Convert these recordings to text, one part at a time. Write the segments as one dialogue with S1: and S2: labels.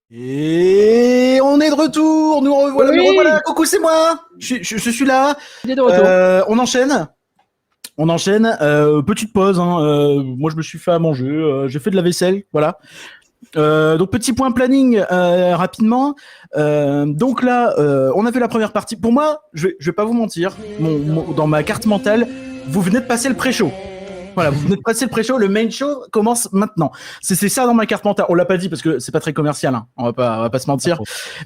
S1: Et on est de retour, nous revoilà,
S2: Oui.
S1: nous revoilà. Coucou, c'est moi. Je suis là.
S2: Il est de retour.
S1: On enchaîne. Petite pause. Moi, je me suis fait à manger. J'ai fait de la vaisselle. Voilà. Donc petit point planning rapidement. Donc là, on a fait la première partie. Pour moi, je vais pas vous mentir. Dans ma carte mentale, vous venez de passer le pré-show. Voilà, vous venez de passer le pré-show, le main show commence maintenant. C'est ça dans ma carte mentale. On l'a pas dit parce que c'est pas très commercial, hein. On va pas se mentir.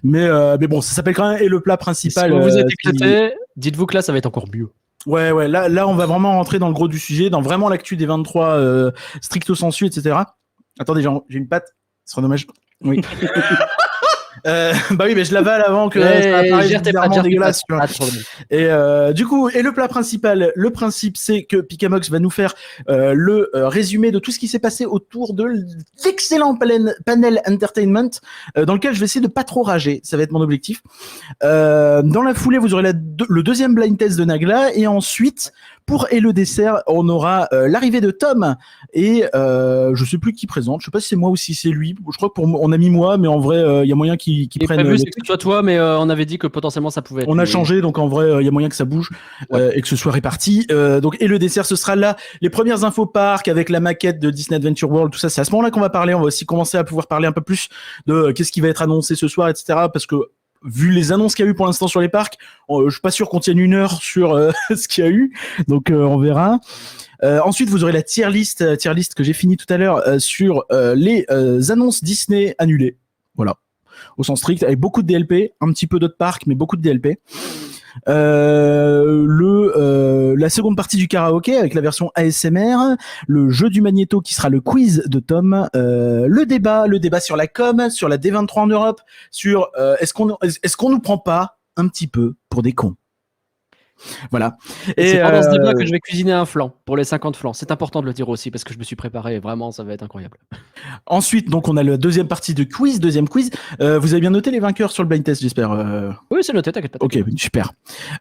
S1: Mais bon, ça s'appelle quand même et le plat principal.
S2: Si vous vous êtes éclaté, dites-vous que là, ça va être encore mieux.
S1: Ouais, là, on va vraiment rentrer dans le gros du sujet, dans vraiment l'actu des 23 stricto sensu, etc. Attendez, j'ai une patte. Ce sera dommage. Oui. Bah oui, mais je l'avale avant que ça apparaisse bizarrement dégueulasse. Et du coup, et le plat principal, le principe, c'est que Picamox va nous faire le résumé de tout ce qui s'est passé autour de l'excellent panel entertainment, dans lequel je vais essayer de pas trop rager. Ça va être mon objectif. Dans la foulée, vous aurez le deuxième blind test de Nagla, et ensuite, pour et le dessert, on aura l'arrivée de Tom et je sais plus qui présente. Je sais pas si c'est moi ou si c'est lui. Je crois qu'on a mis moi, mais en vrai, il y a moyen qu'il prenne.
S2: Prévu, c'est que ce soit toi, mais on avait dit que potentiellement ça pouvait être.
S1: On a changé, donc en vrai, il y a moyen que ça bouge et que ce soit réparti. Donc et le dessert, ce sera là les premières infos parcs avec la maquette de Disney Adventure World, tout ça. C'est à ce moment-là qu'on va parler. On va aussi commencer à pouvoir parler un peu plus de qu'est-ce qui va être annoncé ce soir, etc. Parce que vu les annonces qu'il y a eu pour l'instant sur les parcs, je suis pas sûr qu'on tienne une heure sur ce qu'il y a eu, donc on verra. Ensuite, vous aurez la tier list que j'ai fini tout à l'heure sur les annonces Disney annulées. Voilà, au sens strict, avec beaucoup de DLP, un petit peu d'autres parcs, mais beaucoup de DLP. La seconde partie du karaoké avec la version ASMR, le jeu du magnéto qui sera le quiz de Tom, le débat sur la com, sur la D23 en Europe, sur est-ce qu'on nous prend pas un petit peu pour des cons. Voilà.
S2: Et c'est pendant ce débat que je vais cuisiner un flan pour les 50 flans. C'est important de le dire aussi parce que je me suis préparé. Vraiment, ça va être incroyable.
S1: Ensuite, donc, on a la deuxième partie de quiz, deuxième quiz. Vous avez bien noté les vainqueurs sur le blind test, j'espère.
S2: Oui, c'est noté, t'inquiète pas.
S1: Ok, super.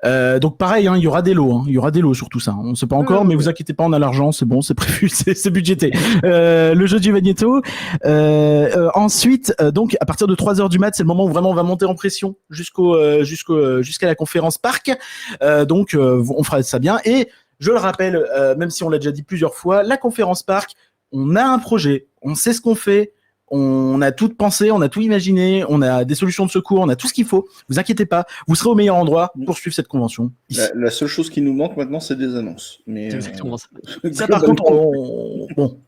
S1: Donc pareil, il y aura des lots. Il y aura des lots sur tout ça. On ne sait pas encore, mais vous inquiétez pas, on a l'argent, c'est bon, c'est prévu, c'est budgété. Le jeu du magnéto. Ensuite, donc à partir de 3h du mat, c'est le moment où vraiment on va monter en pression jusqu'à la conférence parc. Donc on fera ça bien. Et je le rappelle, même si on l'a déjà dit plusieurs fois, la conférence parc, on a un projet, on sait ce qu'on fait, on a tout pensé, on a tout imaginé, on a des solutions de secours, on a tout ce qu'il faut. Vous inquiétez pas, vous serez au meilleur endroit pour suivre cette convention.
S3: La seule chose qui nous manque maintenant, c'est des annonces. Mais
S2: exactement ça.
S1: Ça par contre, bon,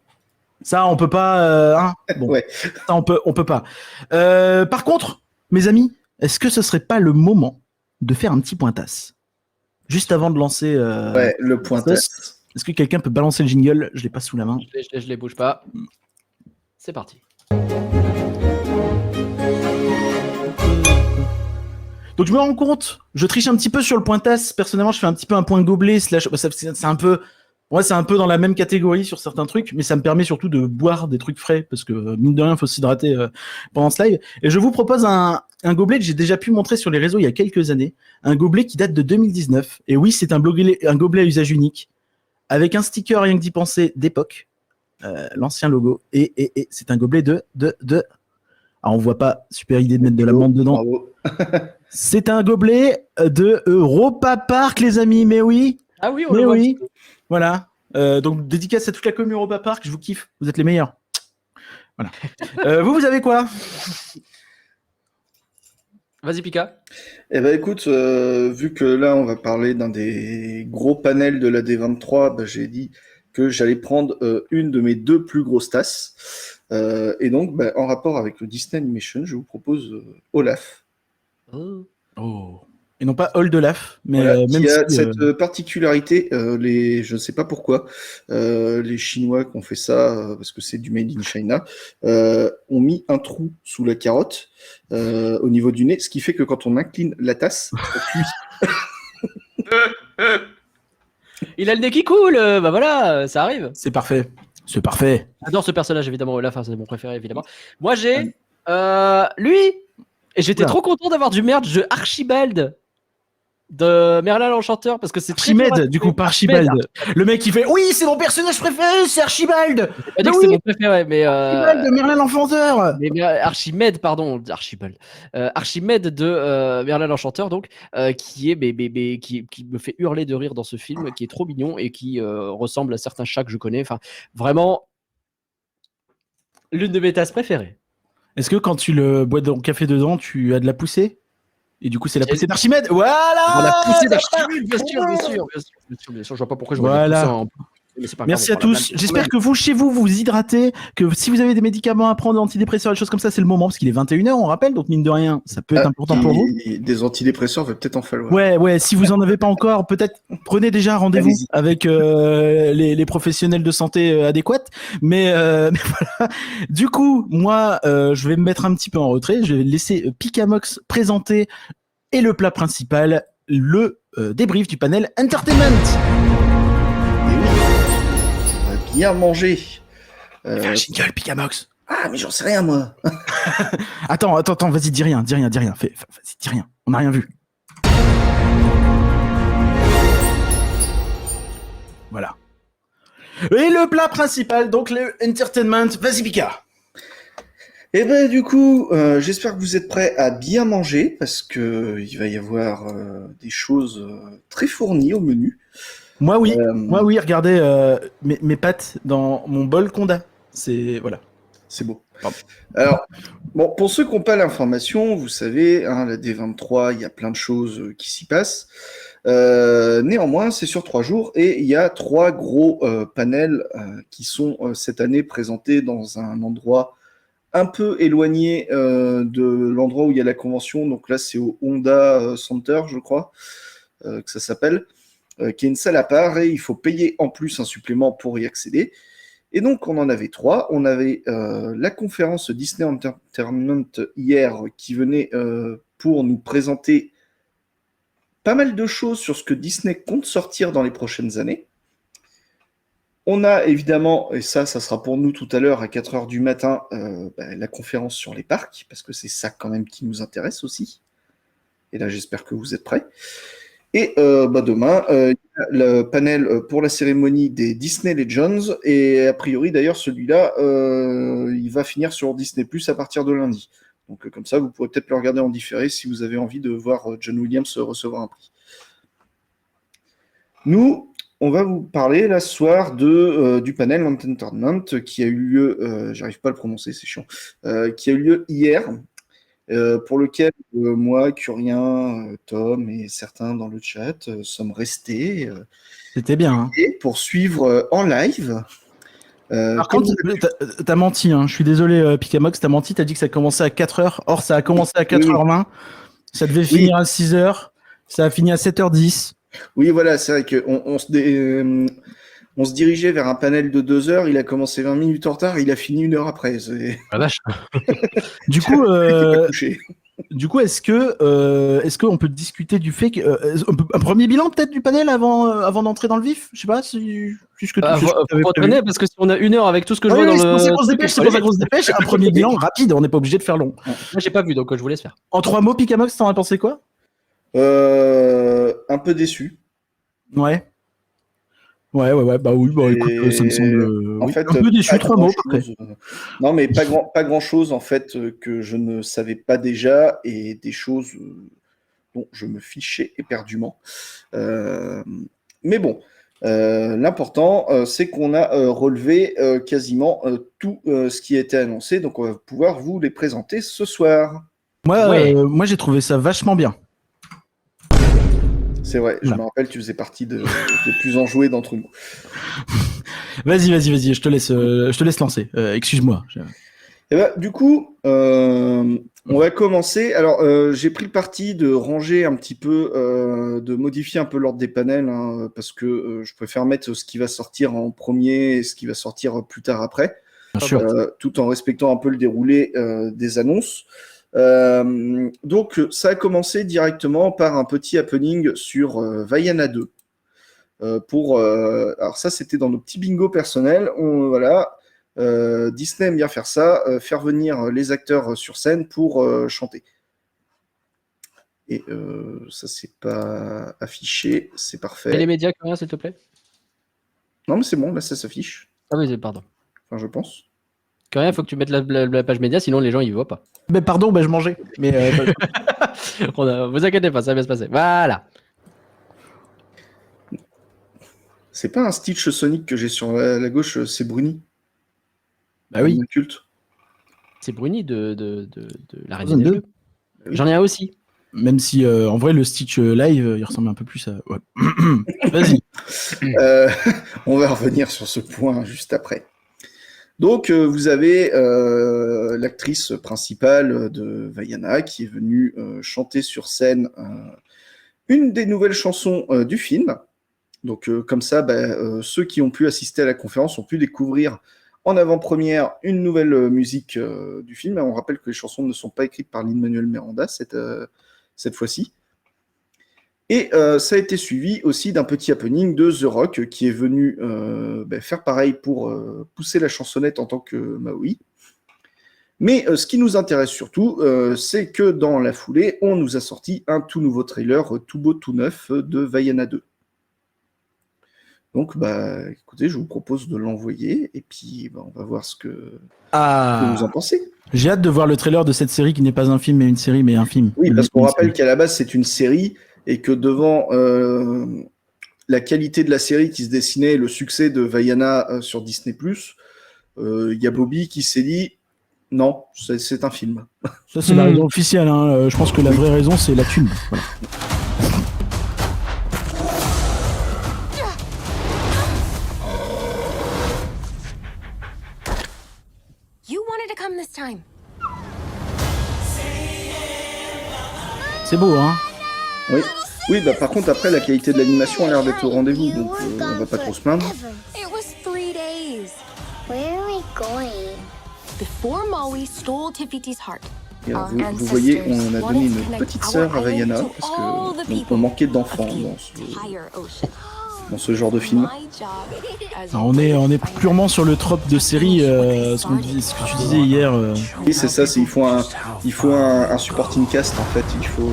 S1: ça on peut pas. Bon, ouais. Ça on peut pas. Par contre, mes amis, est-ce que ce serait pas le moment de faire un petit pointasse juste avant de lancer
S3: le pointasse.
S1: Est-ce que quelqu'un peut balancer le jingle? Je l'ai pas sous la main.
S2: Je les bouge pas. C'est parti.
S1: Donc je me rends compte, je triche un petit peu sur le pointasse. Personnellement, je fais un petit peu un point gobelet / c'est un peu, ouais, c'est un peu dans la même catégorie sur certains trucs, mais ça me permet surtout de boire des trucs frais parce que mine de rien, il faut s'hydrater pendant ce live. Et je vous propose un gobelet que j'ai déjà pu montrer sur les réseaux il y a quelques années, un gobelet qui date de 2019. Et oui, c'est un gobelet à usage unique avec un sticker rien que d'y penser d'époque, l'ancien logo. Et c'est un gobelet de. Alors on voit pas, super idée de mettre de la menthe dedans. C'est un gobelet de Europa Park, les amis, mais oui.
S2: Ah oui, on le voit.
S1: Oui. Voilà. Donc dédicace à toute la commune Europa Park, je vous kiffe, vous êtes les meilleurs. Voilà. Vous avez quoi?
S2: Vas-y, Pika.
S3: Eh ben écoute, vu que là on va parler d'un des gros panels de la D23, bah, j'ai dit que j'allais prendre une de mes 2 plus grosses tasses. Et donc, bah, en rapport avec le Disney Animation, je vous propose Olaf.
S1: Oh. Et non pas Old Olaf, mais
S3: voilà,
S1: même
S3: qui a cette particularité, je ne sais pas pourquoi, les Chinois qui ont fait ça, parce que c'est du made in China, ont mis un trou sous la carotte au niveau du nez, ce qui fait que quand on incline la tasse, ça cuit.
S2: Il a le nez qui coule, bah voilà, ça arrive.
S1: C'est parfait. C'est parfait.
S2: J'adore ce personnage, évidemment, Olaf, c'est mon préféré, évidemment. Moi, j'ai lui, et j'étais trop content d'avoir du merch de Archibald de Merlin l'Enchanteur parce que c'est très dur à
S1: Archimède, du coup, pas Archibald. Le mec, il fait oui, c'est mon personnage préféré, c'est Archibald.
S2: J'ai pas dit que c'est mon préféré, mais
S1: Archibald de Merlin l'Enchanteur.
S2: Archimède, pardon, Archibald. Archimède de Merlin l'Enchanteur, donc, qui est qui me fait hurler de rire dans ce film, qui est trop mignon et qui ressemble à certains chats que je connais. Enfin, vraiment, l'une de mes tasses préférées.
S1: Est-ce que quand tu le bois dans le café dedans, tu as de la poussée? Et du coup, c'est la poussée d'Archimède. Voilà.
S2: La poussée d'Archimède, bien sûr. Je vois pas pourquoi je vois tout ça en... Mais c'est pas
S1: Merci
S2: grave,
S1: à tous. J'espère que vous, chez vous, vous hydratez, que si vous avez des médicaments à prendre, antidépresseurs, des choses comme ça, c'est le moment, parce qu'il est 21h, on rappelle, donc mine de rien, ça peut être important pour vous.
S3: Des antidépresseurs, va peut-être en falloir.
S1: Ouais, si vous en avez pas encore, peut-être prenez déjà rendez-vous avec les professionnels de santé adéquats. Mais voilà. Du coup, moi, je vais me mettre un petit peu en retrait. Je vais laisser Pikamox présenter et le plat principal, le débrief du panel Entertainment.
S3: Et oui, on va bien manger.
S1: Fais un jingle, Pikamox.
S3: Ah, mais j'en sais rien, moi.
S1: Attends, vas-y, dis rien. Vas-y, dis rien. On n'a rien vu. Voilà. Et le plat principal, donc le Entertainment. Vas-y, Pika.
S3: Et ben du coup, j'espère que vous êtes prêts à bien manger parce que il va y avoir des choses très fournies au menu.
S1: Moi oui, regardez mes pâtes dans mon bol Conda. C'est voilà.
S3: C'est beau.
S1: Pardon.
S3: Alors, bon, pour ceux qui n'ont pas l'information, vous savez, hein, la D23, il y a plein de choses qui s'y passent. Néanmoins, c'est sur 3 jours et il y a 3 gros panels qui sont cette année présentés dans un endroit un peu éloigné de l'endroit où il y a la convention. Donc là, c'est au Honda Center, je crois, que ça s'appelle, qui est une salle à part et il faut payer en plus un supplément pour y accéder. Et donc, on en avait 3. On avait la conférence Disney Entertainment hier qui venait pour nous présenter pas mal de choses sur ce que Disney compte sortir dans les prochaines années. On a évidemment, et ça sera pour nous tout à l'heure à 4h du matin, la conférence sur les parcs, parce que c'est ça quand même qui nous intéresse aussi. Et là, j'espère que vous êtes prêts. Et demain, le panel pour la cérémonie des Disney Legends, et a priori d'ailleurs celui-là, il va finir sur Disney Plus à partir de lundi. Donc comme ça, vous pourrez peut-être le regarder en différé si vous avez envie de voir John Williams recevoir un prix. Nous, on va vous parler là ce soir du panel Entertainment qui a eu lieu, j'arrive pas à le prononcer, c'est chiant, qui a eu lieu hier. Pour lequel moi, Curien, Tom et certains dans le chat sommes restés.
S1: C'était bien. Hein.
S3: Pour suivre en live.
S1: Par contre, t'as menti. Hein. Je suis désolé, Pikamox, t'as menti. T'as dit que ça commençait à 4h. Or, ça a commencé à 4h20. Ça devait finir à 6h. Ça a fini à 7h10. Oui,
S3: voilà, c'est vrai qu'on on se dirigeait vers un panel de 2 heures, il a commencé 20 minutes en retard, il a fini 1 heure après.
S2: Ah vache.
S1: Du coup, est-ce qu'on peut discuter du fait un premier bilan peut-être du panel avant d'entrer dans le vif? Je sais pas si ce que tu
S2: parce que si on a 1 heure avec tout ce que je vois dans
S1: le. C'est pour sa grosse dépêche. Un premier bilan rapide, on n'est pas obligé de faire long.
S2: Moi, j'ai pas vu, donc je vous laisse faire.
S1: En 3 mots, Pikamox, t'en as pensé quoi?
S3: Un peu déçu.
S1: Ouais. Ouais, bah oui, écoute, ça me semble
S3: en fait,
S1: un peu déçu, 3 mots.
S3: Non, mais pas grand chose en fait que je ne savais pas déjà et des choses dont je me fichais éperdument. Mais bon, l'important, c'est qu'on a relevé quasiment tout ce qui a été annoncé, donc on va pouvoir vous les présenter ce soir.
S1: Moi, j'ai trouvé ça vachement bien.
S3: C'est vrai, je me rappelle, tu faisais partie des plus enjoués d'entre nous.
S1: Vas-y, je te laisse lancer. Excuse-moi.
S3: Et du coup, on va commencer. Alors, j'ai pris le parti de ranger un petit peu, de modifier un peu l'ordre des panels, hein, parce que je préfère mettre ce qui va sortir en premier et ce qui va sortir plus tard après, tout en respectant un peu le déroulé des annonces. Donc ça a commencé directement par un petit happening sur Vaiana 2 alors ça c'était dans nos petits bingos personnels. Disney aime bien faire ça, faire venir les acteurs sur scène pour chanter. Et ça, c'est pas affiché, c'est
S2: Et
S3: parfait.
S2: les médias, Corinne, s'il te plaît.
S3: Non, mais c'est bon, là, ça s'affiche.
S2: Ah oui, pardon.
S3: Enfin, je pense.
S2: Corinne, il faut que tu mettes la page média, sinon les gens ils voient pas.
S1: Ben pardon, ben je mangeais. Mais
S2: Vous inquiétez pas, ça va bien se passer. Voilà.
S3: C'est pas un Stitch Sonic que j'ai sur la gauche, c'est Bruni.
S1: bah oui.
S3: Un culte.
S2: C'est Bruni de la Reine
S1: Frozen
S2: des
S1: 2.
S2: Neiges 2. J'en ai un aussi.
S1: Même si en vrai le Stitch live, il ressemble un peu plus à. Ouais. Vas-y.
S3: On va revenir sur ce point juste après. Donc, vous avez l'actrice principale de Vaiana qui est venue chanter sur scène une des nouvelles chansons du film. Donc, comme ça, ceux qui ont pu assister à la conférence ont pu découvrir en avant-première une nouvelle musique du film. On rappelle que les chansons ne sont pas écrites par Lin-Manuel Miranda cette fois-ci. Et ça a été suivi aussi d'un petit happening de The Rock qui est venu faire pareil pour pousser la chansonnette en tant que Maui. Mais ce qui nous intéresse surtout, c'est que dans la foulée, on nous a sorti un tout nouveau trailer, tout beau, tout neuf, de Vaiana 2. Donc, écoutez, je vous propose de l'envoyer et puis on va voir ce que vous en pensez.
S1: J'ai hâte de voir le trailer de cette série qui n'est pas un film mais une série, mais un film.
S3: Oui, parce qu'on rappelle qu'à la base, c'est une série et que devant la qualité de la série qui se dessinait, le succès de Vaiana sur Disney+, il y a Bobby qui s'est dit non, c'est un film.
S1: Ça, c'est la raison officielle. Hein. Je pense que la vraie raison, c'est la thune. Voilà.
S4: You wanted to come this time.
S1: C'est beau, hein.
S3: Oui, par contre, après, la qualité de l'animation a l'air d'être au rendez-vous, donc on va pas trop se plaindre.
S4: It was 3 days
S5: Where are we going?
S4: before Maui stole Tifiti's heart.
S3: Et alors, vous voyez, on a donné une petite sœur à Vaiana, parce qu'on manquait d'enfants dans ce genre de film.
S1: Alors, on est purement sur le trope de série, ce que tu disais hier.
S3: Oui, c'est ça, il faut un supporting cast, en fait, il faut...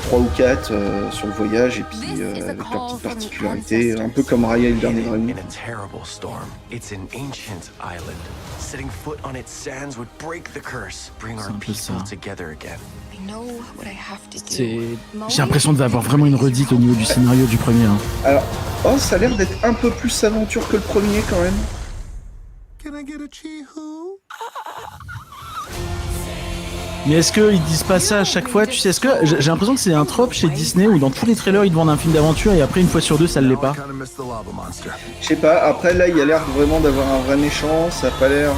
S3: 3 ou 4 sur le voyage et puis avec leur petite particularité, un peu comme Raya et le dernier dragon.
S1: J'ai l'impression d'avoir vraiment une redite au niveau du scénario du premier. Hein.
S3: Alors, ça a l'air d'être un peu plus aventure que le premier quand même.
S1: Mais est-ce qu'ils disent pas ça à chaque fois? Tu sais, est-ce que j'ai l'impression que c'est un trope chez Disney où dans tous les trailers ils te vendent un film d'aventure et après une fois sur deux ça ne l'est pas?
S3: Je sais pas, après là il y a l'air vraiment d'avoir un vrai méchant, ça a pas l'air...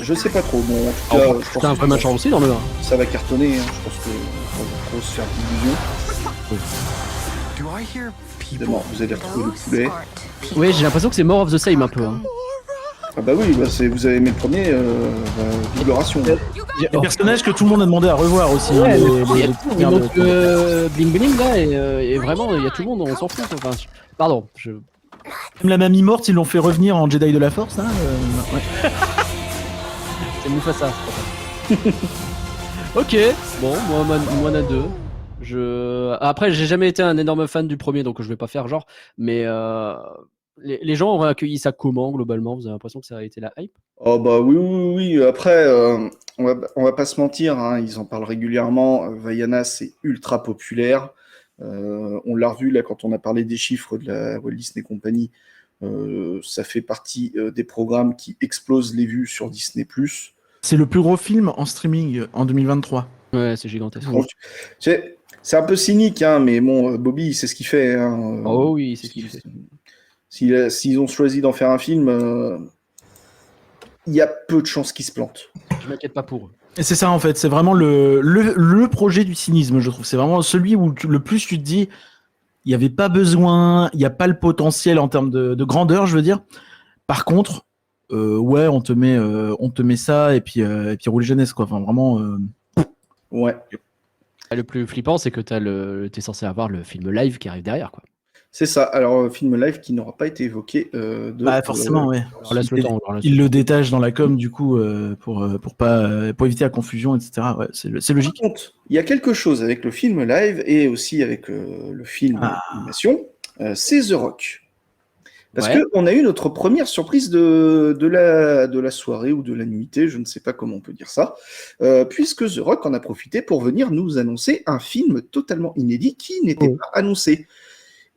S3: Je sais pas trop, bon en tout cas... je pense
S2: T'as un vrai méchant aussi dans le 1.
S3: Ça va cartonner, hein. Je pense que faut pas trop se faire d'illusions. Évidemment, vous allez retrouver le poulet.
S2: Oui, j'ai l'impression que c'est More of the Same un peu. Hein.
S3: Ah bah oui, vous avez aimé le premier, Vibration.
S1: Il y a des personnages que tout le monde a demandé à revoir aussi.
S2: Ouais,
S1: hein,
S2: il y a tout. Donc, Bling Bling là, et vraiment, il y a tout le monde, on s'en fout. Enfin, pardon.
S1: Même la mamie morte, ils l'ont fait revenir en Jedi de la Force. Hein, ouais.
S2: C'est Mufasa. Ok, bon, moi Moana 2. Après, j'ai jamais été un énorme fan du premier, donc je vais pas faire genre. Mais les gens ont accueilli ça comment, globalement? Vous avez l'impression que ça a été la hype?
S3: Oh bah oui. Après, on va pas se mentir, hein, ils en parlent régulièrement. Vaiana, c'est ultra populaire. On l'a revu là quand on a parlé des chiffres de la Walt Disney Company. Ça fait partie des programmes qui explosent les vues sur Disney+.
S1: C'est le plus gros film en streaming en 2023.
S2: Ouais, c'est gigantesque.
S3: Donc, c'est un peu cynique, hein, mais bon, Bobby, c'est ce qu'il fait. Hein.
S2: Oh oui, c'est ce qu'il fait.
S3: S'ils ont choisi d'en faire un film, il y a peu de chances qu'ils se plantent.
S2: Je m'inquiète pas pour eux.
S1: Et c'est ça en fait, c'est vraiment le projet du cynisme, je trouve. C'est vraiment celui où le plus tu te dis, il n'y avait pas besoin, il n'y a pas le potentiel en termes de grandeur, je veux dire. Par contre, ouais, on te met ça et puis roule jeunesse quoi. Enfin vraiment.
S3: Ouais.
S2: Le plus flippant, c'est que t'es censé avoir le film live qui arrive derrière, quoi.
S3: C'est ça. Alors, film live qui n'aura pas été évoqué
S1: Bah forcément, ouais.
S2: On laisse le temps. on laisse
S1: Il
S2: le
S1: le détache dans la com du coup pour éviter la confusion, etc. Ouais, c'est logique.
S3: Par contre, il y a quelque chose avec le film live et aussi avec le film d'animation, c'est The Rock. Parce
S2: Ouais.
S3: qu'on a eu notre première surprise de la soirée ou de la nuitée, je ne sais pas comment on peut dire ça, puisque The Rock en a profité pour venir nous annoncer un film totalement inédit qui n'était pas annoncé.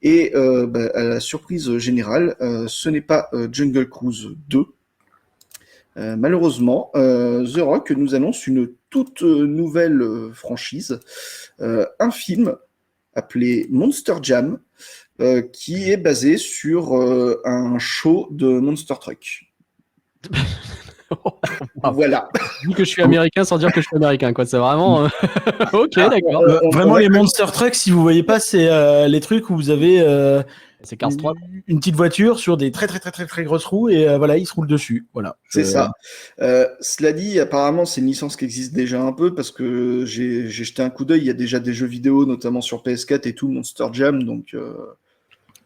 S3: Et à la surprise générale, ce n'est pas Jungle Cruise 2. Malheureusement, The Rock nous annonce une toute nouvelle franchise, un film appelé Monster Jam, qui est basé sur un show de Monster Truck. Voilà.
S2: Je dis que je suis américain sans dire que je suis américain, quoi. C'est vraiment. Ok, d'accord.
S1: Vraiment, les Monster Trucks, si vous voyez pas, c'est les trucs où vous avez
S2: C'est Cars 3.
S1: une petite voiture sur des très grosses roues et voilà, ils se roulent dessus. Voilà.
S3: C'est ça. Cela dit, apparemment, c'est une licence qui existe déjà un peu parce que j'ai jeté un coup d'œil. Il y a déjà des jeux vidéo, notamment sur PS4 et tout, Monster Jam. Donc,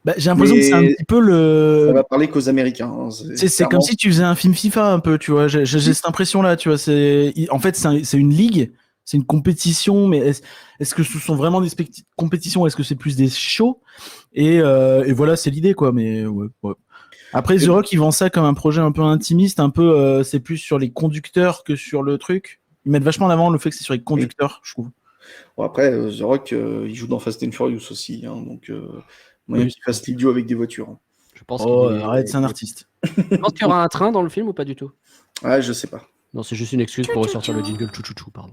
S1: Bah, j'ai l'impression que c'est un petit peu
S3: ça
S1: le.
S3: va parler qu'aux Américains. Hein.
S1: C'est
S3: clairement-
S1: comme si tu faisais un film FIFA un peu, tu vois. J'ai cette impression-là, tu vois. En fait, c'est une ligue, c'est une compétition, mais est-ce que ce sont vraiment des compétitions, est-ce que c'est plus des shows et voilà, c'est l'idée, quoi. Mais ouais. Après, The Rock, ils vendent ça comme un projet un peu intimiste, un peu, c'est plus sur les conducteurs que sur le truc. Ils mettent vachement en avant le fait que c'est sur les conducteurs, je trouve.
S3: Bon, après, The Rock, il joue dans Fast and Furious aussi. Hein, donc, moyen qu'il fasse l'idiot avec des voitures. Hein.
S2: Je pense
S1: Oh,
S2: qu'il est-
S1: arrête, c'est un artiste.
S2: Tu penses qu'il y aura un train dans le film ou pas du tout?
S3: Ah, je sais pas.
S2: Non, c'est juste une excuse pour ressortir le jingle chou, pardon.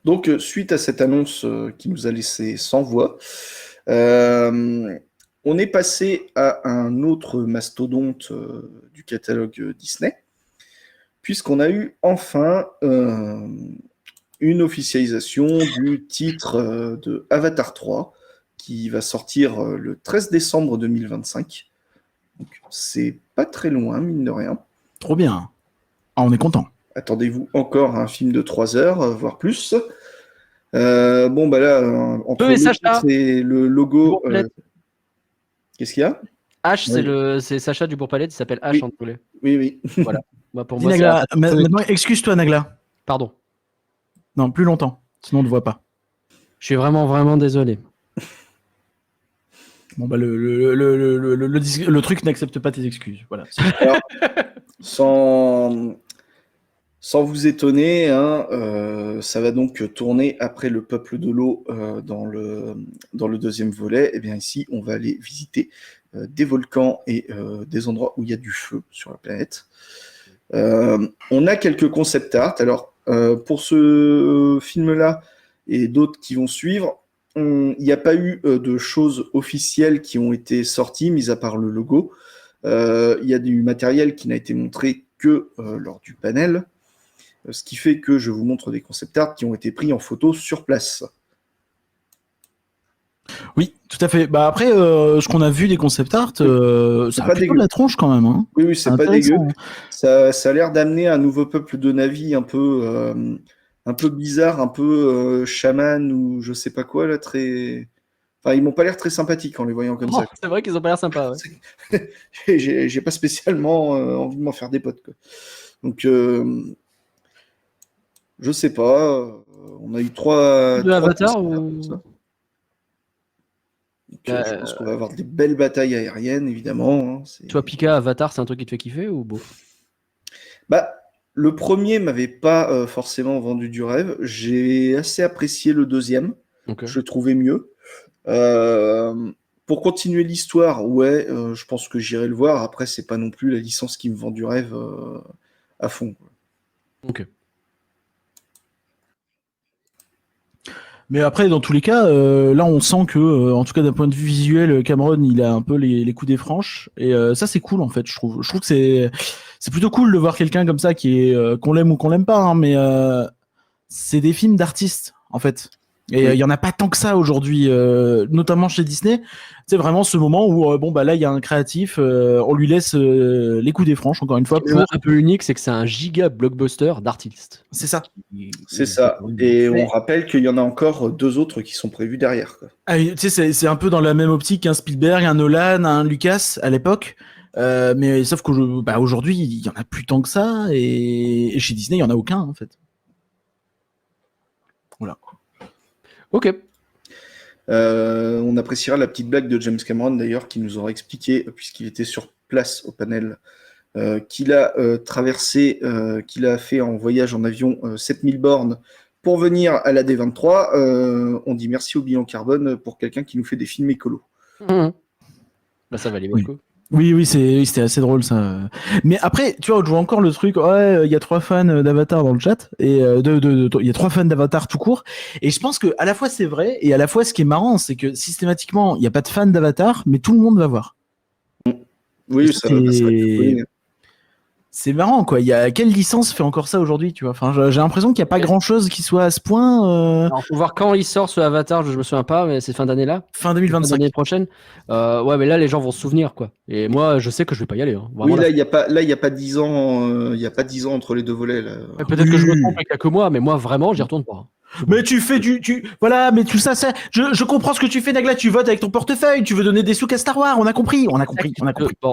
S3: Donc, suite à cette annonce qui nous a laissé sans voix, on est passé à un autre mastodonte du catalogue Disney, puisqu'on a eu enfin une officialisation du titre de Avatar 3, qui va sortir le 13 décembre 2025. Donc, c'est pas très loin, mine de rien.
S1: Trop bien. Ah, on est content.
S3: Attendez-vous encore à un film de 3 heures, voire plus. Bon, bah là, entre
S2: Eux et
S3: le
S2: Sacha.
S3: titre et le logo,
S2: Bourg-Palette.
S3: qu'est-ce qu'il y a?
S2: H,
S3: Oui.
S2: c'est Sacha du Bourg-Palette, il s'appelle H
S3: Oui.
S2: en anglais.
S3: Oui, oui.
S2: Moi, pour
S1: Dis,
S2: moi,
S1: Nagla,
S2: c'est
S1: maintenant, excuse-toi, Nagla.
S2: Pardon.
S1: Non, plus longtemps. Sinon, on ne voit pas.
S2: Je suis vraiment désolé.
S1: Bon, bah, le truc n'accepte pas tes excuses. Voilà.
S3: Alors, sans vous étonner, hein, ça va donc tourner après le Peuple de l'eau dans le deuxième volet. Et bien ici, on va aller visiter des volcans et des endroits où il y a du feu sur la planète. On a quelques concept art. Alors, pour ce film-là et d'autres qui vont suivre, il n'y a pas eu de choses officielles qui ont été sorties, mis à part le logo. Il y a du matériel qui n'a été montré que lors du panel, ce qui fait que je vous montre des concept art qui ont été pris en photo sur place.
S1: Oui, tout à fait. Bah, après, ce qu'on a vu des concept art, ça
S3: C'est
S1: a
S3: pas
S1: plutôt
S3: dégueu.
S1: de la tronche quand même. Hein.
S3: Oui, c'est pas
S1: intéressant.
S3: dégueu. Ça a l'air d'amener un nouveau peuple de Na'vi un peu bizarre, un peu chaman ou je sais pas quoi, là, très... Enfin, ils m'ont pas l'air très sympathiques en les voyant comme
S2: Oh,
S3: ça.
S2: c'est vrai qu'ils ont pas l'air sympas. Ouais.
S3: J'ai pas spécialement envie de m'en faire des potes, quoi. Donc, je sais pas. On a eu trois...
S2: De Avatar
S3: concepts
S2: ou-
S3: comme ça. Donc, je pense qu'on va avoir des belles batailles aériennes, évidemment. Hein.
S2: Toi, Pika, Avatar, c'est un truc qui te fait kiffer ou beau?
S3: Bah, le premier m'avait pas forcément vendu du rêve. J'ai assez apprécié le deuxième.
S2: Ok.
S3: Je le trouvais mieux. Pour continuer l'histoire, ouais, je pense que j'irai le voir. Après, c'est pas non plus la licence qui me vend du rêve à fond. Quoi.
S2: Ok.
S1: Mais après, dans tous les cas, là, on sent que, en tout cas, d'un point de vue visuel, Cameron, il a un peu les coups des franches. Et ça, c'est cool, en fait, je trouve. Je trouve que c'est plutôt cool de voir quelqu'un comme ça qui est, qu'on l'aime ou qu'on l'aime pas, hein, mais c'est des films d'artistes, en fait. Et il y en a pas tant que ça aujourd'hui, notamment chez Disney. C'est vraiment ce moment où bon bah là il y a un créatif, on lui laisse les coups des franches encore une fois.
S2: Ce qui est un peu unique, c'est que c'est un giga blockbuster d'artiste.
S1: C'est ça.
S3: C'est ça. Et on rappelle qu'il y en a encore 2 autres qui sont prévus derrière, quoi.
S1: Ah, tu sais, c'est un peu dans la même optique qu'un Spielberg, un Nolan, un Lucas à l'époque. Mais sauf qu'aujourd'hui, il y en a plus tant que ça, et chez Disney, il y en a aucun en fait. Voilà.
S2: Ok.
S3: On appréciera la petite blague de James Cameron d'ailleurs, qui nous aura expliqué, puisqu'il était sur place au panel, qu'il a traversé, qu'il a fait en voyage en avion 7000 bornes pour venir à la D23. On dit merci au bilan carbone pour quelqu'un qui nous fait des films écolos.
S2: Bah, ça valait beaucoup.
S1: Oui, c'était assez drôle ça. Mais après, tu vois, je vois encore le truc. Ouais, il y a 3 fans d'Avatar dans le chat et il y a 3 fans d'Avatar tout court. Et je pense que à la fois c'est vrai et à la fois ce qui est marrant, c'est que systématiquement il y a pas de fans d'Avatar, mais tout le monde va voir.
S3: Oui, ça va passer. Oui.
S1: C'est marrant quoi. Quelle licence fait encore ça aujourd'hui, tu vois. Enfin, j'ai l'impression qu'il y a pas grand chose qui soit à ce point.
S2: Alors, faut voir quand il sort ce Avatar, je me souviens pas, mais c'est fin d'année là.
S1: Fin 2025.
S2: L'année prochaine. Ouais, mais là les gens vont se souvenir quoi. Et moi, je sais que je vais pas y aller. Hein.
S3: Oui, là il y a pas 10 ans, il y a pas 10 ans entre les 2 volets là.
S2: Peut-être que je me trompe avec quelques mois, mais moi vraiment, j'y retourne pas.
S1: Mais tu fais voilà, mais tout ça, je comprends ce que tu fais, Nagla, tu votes avec ton portefeuille, tu veux donner des sous à Star Wars, on a compris.
S2: Bon,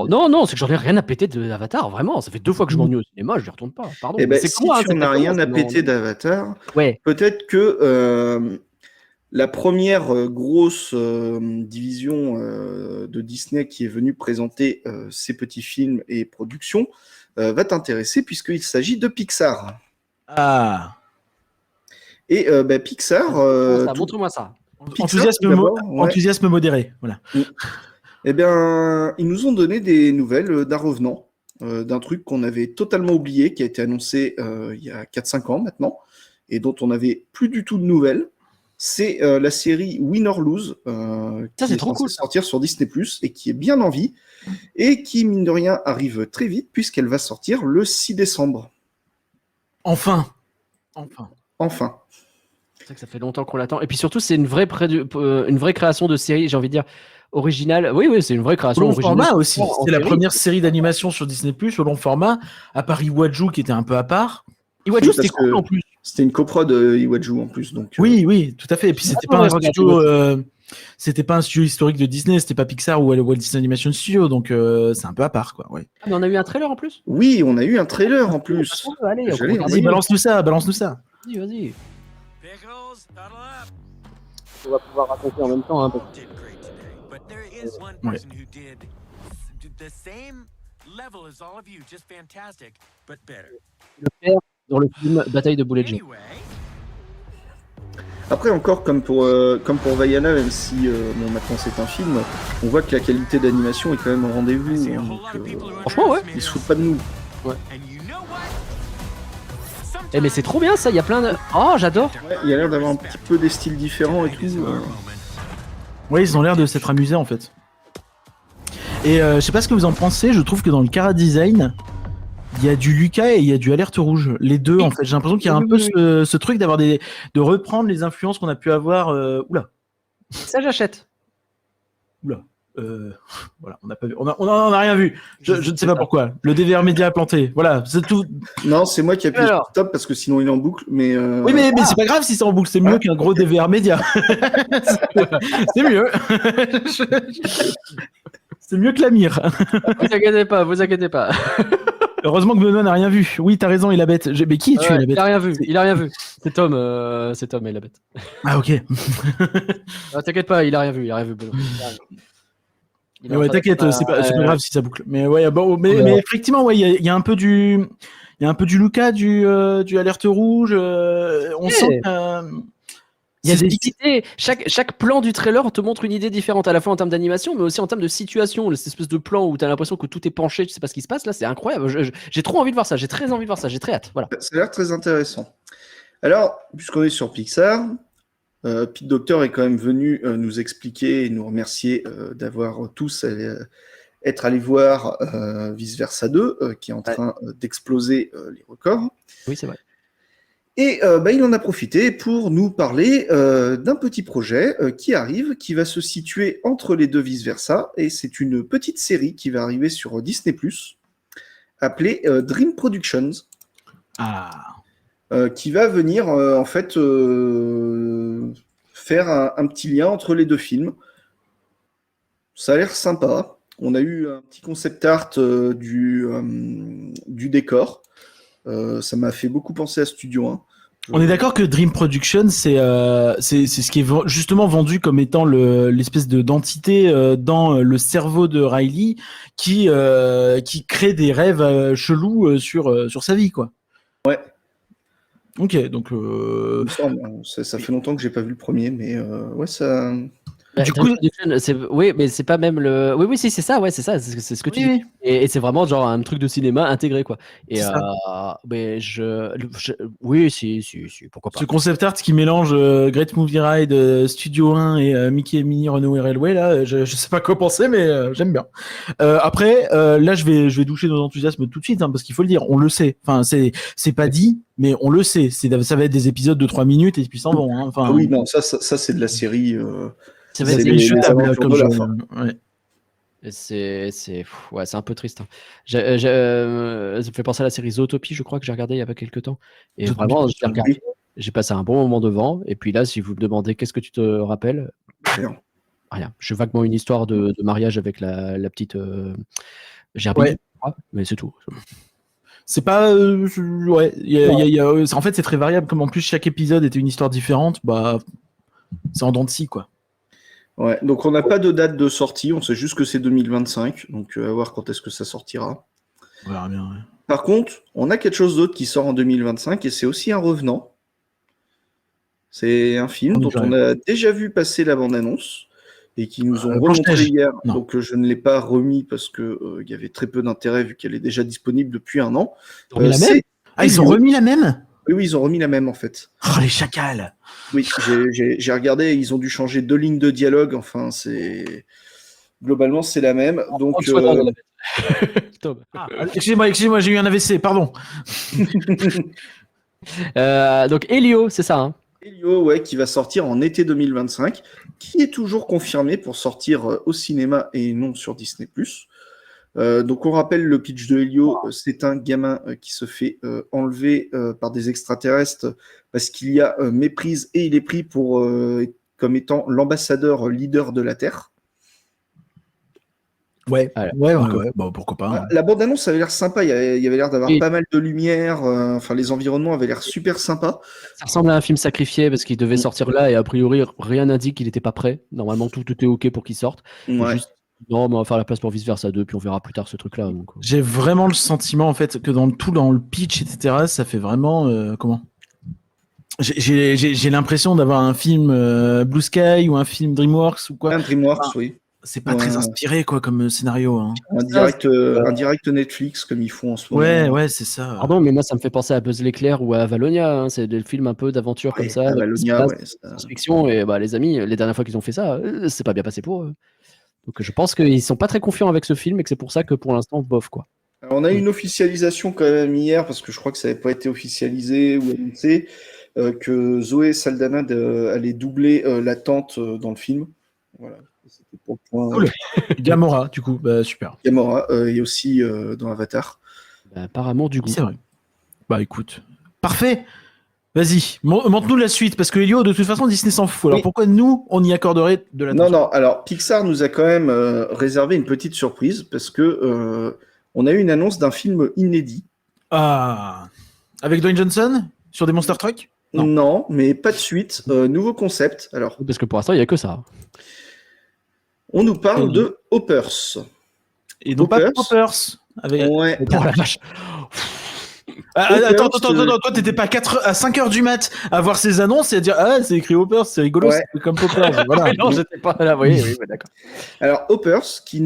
S2: non, c'est que j'en ai rien à péter d'Avatar, vraiment. Ça fait 2 fois que je m'ennuie au cinéma, je n'y retourne pas. Pardon.
S3: Eh ben,
S2: c'est
S3: si
S2: quoi,
S3: tu n'as rien à péter d'Avatar,
S2: ouais.
S3: peut-être que la première grosse division de Disney qui est venue présenter ses petits films et productions va t'intéresser puisqu'il s'agit de Pixar.
S1: Ah.
S3: Et Pixar...
S2: montre-moi ça.
S1: Enthousiasme modéré, voilà.
S3: Eh bien, ils nous ont donné des nouvelles d'un revenant, d'un truc qu'on avait totalement oublié, qui a été annoncé il y a 4-5 ans maintenant, et dont on n'avait plus du tout de nouvelles. C'est la série Win or Lose, qui est censée sortir sur Disney+, et qui est bien en vie, et qui, mine de rien, arrive très vite, puisqu'elle va sortir le 6 décembre.
S1: Enfin.
S2: C'est vrai que ça fait longtemps qu'on l'attend. Et puis surtout, c'est une vraie création de série, j'ai envie de dire, originale. Oui, c'est une vraie création
S1: Au long
S2: originale.
S1: format aussi. C'est la première série d'animation sur Disney+, au long format, à part Iwaju qui était un peu à part.
S2: Iwaju, c'était cool en plus.
S3: C'était une coprod Iwaju en plus. Donc,
S1: Oui, tout à fait. Et puis c'était pas un studio... C'était pas un studio historique de Disney, c'était pas Pixar ou Walt Disney Animation Studio, donc c'est un peu à part, quoi. Ouais.
S2: Ah, mais on a eu un trailer en plus.
S3: Oui, on a eu un trailer en plus.
S2: Allez,
S1: vas-y, balance-nous ça.
S2: Vas-y. On va pouvoir raconter en même temps. Hein,
S1: ouais.
S2: Le père dans le film Bataille de Boulet Jean.
S3: Après encore, comme pour Vaiana, même si maintenant c'est un film, on voit que la qualité d'animation est quand même au rendez-vous.
S2: Franchement, ouais.
S3: Ils se foutent pas de nous.
S2: Ouais. Mais c'est trop bien ça, il y a plein de... Oh, j'adore.
S3: Ouais, il y a l'air d'avoir un petit peu des styles différents et tout.
S1: Ouais, ils ont l'air de s'être amusés en fait. Et je sais pas ce que vous en pensez, je trouve que dans le Cara Design, il y a du Lucas et il y a du Alerte Rouge. Les deux, en fait. J'ai l'impression qu'il y a un peu ce truc d'avoir de reprendre les influences qu'on a pu avoir. Oula.
S2: Ça, j'achète.
S1: Oula. Voilà, on n'a pas vu. On en a rien vu. Je ne sais pas pourquoi. Le DVR média a planté. Voilà, c'est tout.
S3: Non, c'est moi qui appuie sur stop parce que sinon il est en boucle. Mais
S1: oui, mais c'est pas grave si c'est en boucle. C'est mieux qu'un gros DVR média. C'est mieux. C'est mieux que la mire.
S2: Vous inquiétez pas.
S1: Heureusement que Benoît n'a rien vu. Oui, t'as raison, il a bête. Mais qui es-tu, il a bête?
S2: Il a rien vu. C'est Tom, il a bête.
S1: Ah, ok.
S2: T'inquiète pas, il a rien vu, Benoît.
S1: Ouais, t'inquiète, c'est pas grave si ça boucle. Mais ouais, bon, mais effectivement, ouais, il y a un peu du Lucas, du Alerte Rouge. On sent
S2: il y a des idées. Chaque plan du trailer te montre une idée différente, à la fois en termes d'animation, mais aussi en termes de situation. Cette espèce de plan où tu as l'impression que tout est penché, tu sais pas ce qui se passe. Là, c'est incroyable. J'ai trop envie de voir ça. J'ai très envie de voir ça. J'ai très hâte. Voilà.
S3: Ça a l'air très intéressant. Alors, puisqu'on est sur Pixar, Pete Docter est quand même venu nous expliquer et nous remercier d'avoir tous être allés voir Vice Versa 2, qui est en train d'exploser les records.
S2: Oui, c'est vrai.
S3: Et il en a profité pour nous parler d'un petit projet qui arrive, qui va se situer entre les deux vice-versa, et c'est une petite série qui va arriver sur Disney+, appelée Dream Productions, qui va venir en fait faire un petit lien entre les deux films. Ça a l'air sympa. On a eu un petit concept art du décor. Ça m'a fait beaucoup penser à Studio 1.
S1: On est d'accord que Dream Production, c'est ce qui est justement vendu comme étant l'espèce d'entité dans le cerveau de Riley qui crée des rêves chelous sur sa vie, quoi.
S3: Ouais.
S1: Ok, donc
S3: ça fait longtemps que j'ai pas vu le premier, mais ouais, ça.
S1: Du coup,
S2: oui, mais c'est pas même le. Oui, si, c'est ça, ouais, c'est ça, c'est ce que tu dis.
S1: oui.
S2: Et c'est vraiment genre un truc de cinéma intégré, quoi. Et
S1: C'est ça.
S2: mais oui, si, pourquoi pas.
S1: Ce concept art qui mélange Great Movie Ride, Studio 1 et Mickey et Minnie Runaway Railway, là, je sais pas quoi penser, mais j'aime bien. Après, là, je vais doucher nos enthousiasmes tout de suite, hein, parce qu'il faut le dire, on le sait. Enfin, c'est pas dit, mais on le sait. Ça va être des épisodes de 3 minutes et puis s'en vont. Hein. Enfin,
S3: oui, non, ça c'est de la série.
S2: Ça va
S3: c'est
S2: être
S3: les
S1: jetable
S3: aventures
S1: comme
S3: de
S1: jeu.
S3: la fin.
S1: Ouais.
S2: C'est un peu triste. Hein. Ça me fait penser à la série Zootopie, je crois que j'ai regardé il y a pas quelques temps. Et
S1: Zootopie,
S2: vraiment, j'ai regardé,
S3: oui.
S2: j'ai passé un bon moment devant. Et puis là, si vous me demandez qu'est-ce que tu te rappelles,
S3: Rien.
S2: rien. J'ai vaguement une histoire de mariage avec la petite Gerbille,
S1: Ouais.
S2: je crois, mais c'est tout.
S1: C'est pas, ouais. En fait, c'est très variable. Comme en plus chaque épisode était une histoire différente, bah, c'est en dents de scie, quoi.
S3: Ouais, donc on n'a pas de date de sortie, on sait juste que c'est 2025, donc à voir quand est-ce que ça sortira.
S1: On verra bien. Ouais.
S3: Par contre, on a quelque chose d'autre qui sort en 2025 et c'est aussi un revenant. C'est un film dont on a déjà vu passer la bande-annonce et qui nous ont remontré hier.
S1: Non.
S3: Donc je ne l'ai pas remis parce que il y avait très peu d'intérêt vu qu'elle est déjà disponible depuis un an.
S2: Ils ont remis la même
S1: ils ont remis la même.
S3: Oui, ils ont remis la même en fait.
S1: Oh, les chacals.
S3: Oui, j'ai regardé, ils ont dû changer 2 lignes de dialogue. Enfin, globalement c'est la même. Donc
S1: Excusez-moi, j'ai eu un AVC, pardon.
S2: donc Elio, c'est ça. Hein.
S3: Elio, ouais, qui va sortir en été 2025, qui est toujours confirmé pour sortir au cinéma et non sur Disney+. Donc on rappelle le pitch de Elio, c'est un gamin qui se fait enlever par des extraterrestres parce qu'il y a méprise et il est pris comme étant l'ambassadeur leader de la Terre.
S1: Ouais,
S2: ouais.
S1: Bon, pourquoi pas. Hein.
S3: La bande-annonce avait l'air sympa, il y avait l'air d'avoir pas mal de lumière, enfin les environnements avaient l'air super sympas.
S2: Ça ressemble à un film sacrifié parce qu'il devait sortir là et a priori rien n'indique qu'il n'était pas prêt. Normalement tout était ok pour qu'il sorte.
S3: Ouais.
S2: Juste, non, mais on va faire la place pour Vice Versa 2 puis on verra plus tard ce truc-là. Donc...
S1: J'ai vraiment le sentiment en fait que dans le pitch, etc., ça fait vraiment comment j'ai l'impression d'avoir un film Blue Sky ou un film DreamWorks ou quoi.
S3: Un DreamWorks, oui.
S1: C'est pas très inspiré quoi comme scénario. Hein.
S3: Un direct Netflix comme ils font en ce moment.
S1: Ouais, c'est ça.
S2: Pardon, mais moi ça me fait penser à Buzz l'éclair ou à Valonia. Hein. C'est des films un peu d'aventure comme ça.
S3: Valonia,
S2: science-fiction. Et les amis, les dernières fois qu'ils ont fait ça, c'est pas bien passé pour eux. Donc je pense qu'ils sont pas très confiants avec ce film et que c'est pour ça que pour l'instant, bof quoi.
S3: Alors, on a eu une officialisation quand même hier parce que je crois que ça n'avait pas été officialisé ou annoncé que Zoé Saldana allait doubler la tante dans le film. Voilà. C'était pour le point.
S1: Cool. Gamora, du coup, bah, super.
S3: Gamora et aussi dans Avatar.
S2: Bah, apparemment du coup.
S1: C'est vrai. Bah écoute, parfait. Vas-y, montre-nous la suite parce que Elio, de toute façon, Disney s'en fout. Alors pourquoi nous, on y accorderait de l'attention ?
S3: Non. Alors Pixar nous a quand même réservé une petite surprise parce que on a eu une annonce d'un film inédit.
S1: Ah, avec Dwayne Johnson sur des Monster Trucks ?
S3: Non, mais pas de suite. Nouveau concept. Alors.
S2: Parce que pour l'instant, il y a que ça.
S3: On nous parle de Hoppers.
S1: Et donc pas Poppers. Avec...
S3: Ouais.
S2: Oh la vache.
S1: Attends, toi t'étais pas à 5h du mat à voir ces annonces et à dire ah c'est écrit Hoppers, c'est rigolo,
S3: ouais.
S1: c'est comme Poppers. Voilà.
S2: Non, j'étais pas là, oui, d'accord.
S3: Alors Hoppers qui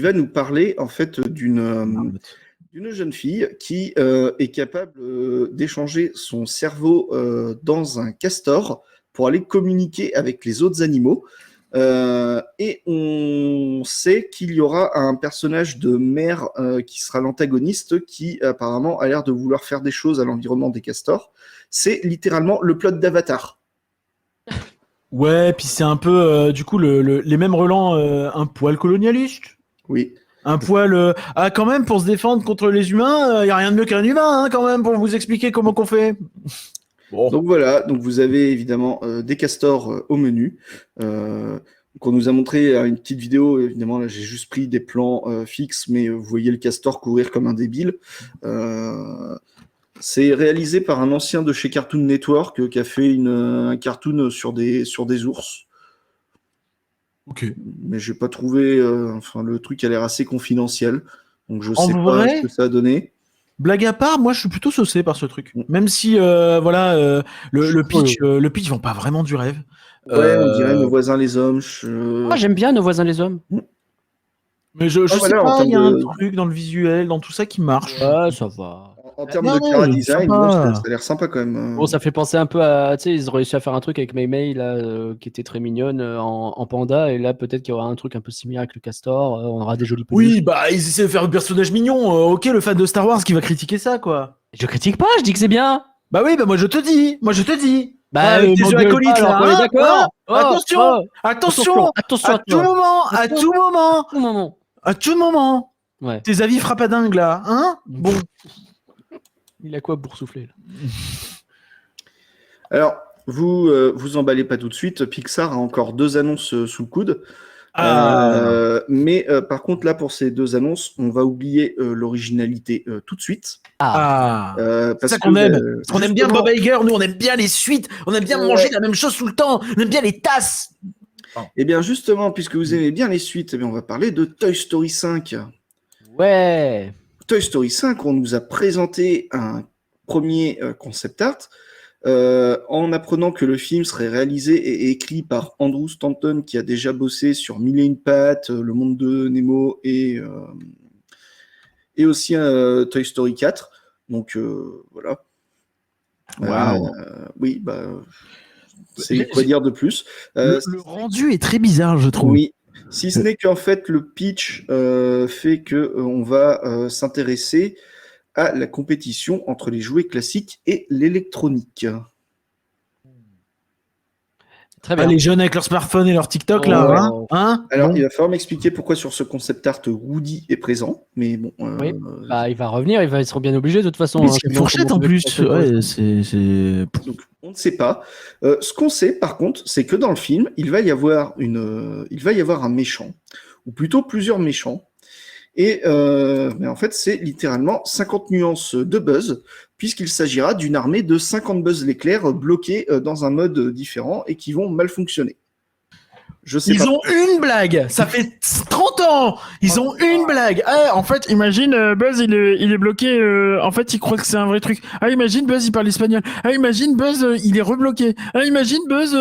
S3: va nous parler en fait d'une jeune fille qui est capable d'échanger son cerveau dans un castor pour aller communiquer avec les autres animaux. Et on sait qu'il y aura un personnage de mer qui sera l'antagoniste, qui apparemment a l'air de vouloir faire des choses à l'environnement des castors. C'est littéralement le plot d'Avatar.
S1: Ouais, puis c'est un peu, du coup, les mêmes relents un poil colonialiste.
S3: Oui.
S1: Un poil. Ah, quand même, pour se défendre contre les humains, y a rien de mieux qu'un humain, hein, quand même, pour vous expliquer comment qu'on fait. Bon.
S3: Donc voilà, donc vous avez évidemment des castors au menu. Qu'on nous a montré une petite vidéo, évidemment, là j'ai juste pris des plans fixes, mais vous voyez le castor courir comme un débile. C'est réalisé par un ancien de chez Cartoon Network qui a fait un cartoon sur des ours.
S1: Ok.
S3: Mais j'ai pas trouvé. Enfin, le truc a l'air assez confidentiel, donc je
S1: En
S3: sais
S1: vrai,
S3: pas ce que ça a donné.
S1: Blague à part, moi je suis plutôt saucé par ce truc. Même si, voilà, le pitch, ils vont pas vraiment du rêve.
S3: Ouais, on dirait Nos voisins les hommes.
S2: Moi, j'aime bien Nos voisins les hommes.
S1: Mais je sais
S3: voilà, en
S1: pas,
S3: termes
S1: il y a un
S3: de-
S1: truc dans le visuel, dans tout ça qui marche.
S2: Ouais, ça va.
S3: En termes
S1: Non,
S3: de
S1: non,
S3: cara
S1: c'est
S3: design,
S1: sympa.
S3: ouais, ça a l'air sympa quand même.
S2: Bon, ça fait penser un peu à, tu sais, ils ont réussi à faire un truc avec Mei Mei là, qui était très mignonne en panda, et là peut-être qu'il y aura un truc un peu similaire avec le castor. On aura des jolis peluches.
S1: Oui, bah ils essaient de faire un personnage mignon. Ok, le fan de Star Wars qui va critiquer ça, quoi.
S2: Je critique pas, je dis que c'est bien.
S1: Bah oui, bah moi je te dis.
S2: Bah,
S1: Avec tes yeux
S2: m'engueule
S1: acolytes,
S2: pas, alors
S1: là,
S2: qu'on est
S1: hein,
S2: d'accord. Oh,
S1: attention,
S2: oh,
S1: attention,
S2: attention
S1: à tout moment, à tout moment,
S2: tout moment.
S1: à tout moment.
S2: Ouais.
S1: Tes avis frappadingues là, hein? Bon.
S2: Il a quoi boursoufler là?
S3: Alors, vous emballez pas tout de suite. Pixar a encore 2 annonces sous le coude. Mais par contre, là, pour ces 2 annonces, on va oublier l'originalité tout de suite.
S1: C'est
S3: Parce
S1: ça qu'on
S3: que,
S1: aime. Parce qu'on aime bien
S3: justement-
S1: Bob Iger, nous on aime bien les suites, on aime bien manger la même chose tout le temps, on aime bien les tasses.
S3: Eh bien, justement, puisque vous aimez bien les suites, eh bien, on va parler de Toy Story 5.
S2: Ouais.
S3: Toy Story 5, on nous a présenté un premier concept art en apprenant que le film serait réalisé et écrit par Andrew Stanton, qui a déjà bossé sur Mille et une pattes, Le Monde de Nemo et aussi Toy Story 4. Donc voilà.
S1: Waouh.
S3: Oui, bah, c'est quoi dire de plus.
S1: Le rendu est très bizarre, je trouve.
S3: Oui, si ce n'est qu'en fait le pitch fait que on va s'intéresser à la compétition entre les jouets classiques et l'électronique.
S2: Très
S1: Ah,
S2: bien.
S1: les jeunes avec leur smartphone et leur TikTok
S2: Oh.
S1: là, hein?
S3: Alors,
S1: Bon.
S3: il va falloir m'expliquer pourquoi sur ce concept art Woody est présent, mais bon.
S2: Oui. Bah, il va revenir, ils seront bien obligés de toute façon.
S1: Oui,
S2: hein,
S1: c'est une
S2: sinon,
S1: fourchette
S2: comment
S1: en
S2: tu veux
S1: plus.
S2: que ça se
S1: Ouais,
S2: fasse
S1: c'est.
S3: Donc, on ne sait pas. Ce qu'on sait, par contre, c'est que dans le film, il va y avoir un méchant, ou plutôt plusieurs méchants. Et mais en fait, c'est littéralement 50 nuances de Buzz, puisqu'il s'agira d'une armée de 50 Buzz l'éclair bloqués dans un mode différent et qui vont mal fonctionner. Je sais
S1: Ils
S3: pas.
S1: ont une blague. Ça fait 30 ans. Ils ont une blague. Ah, en fait, imagine Buzz, il est bloqué. En fait, il croit que c'est un vrai truc. Ah, imagine Buzz, il parle espagnol. Ah, imagine Buzz, il est rebloqué. Ah, imagine Buzz.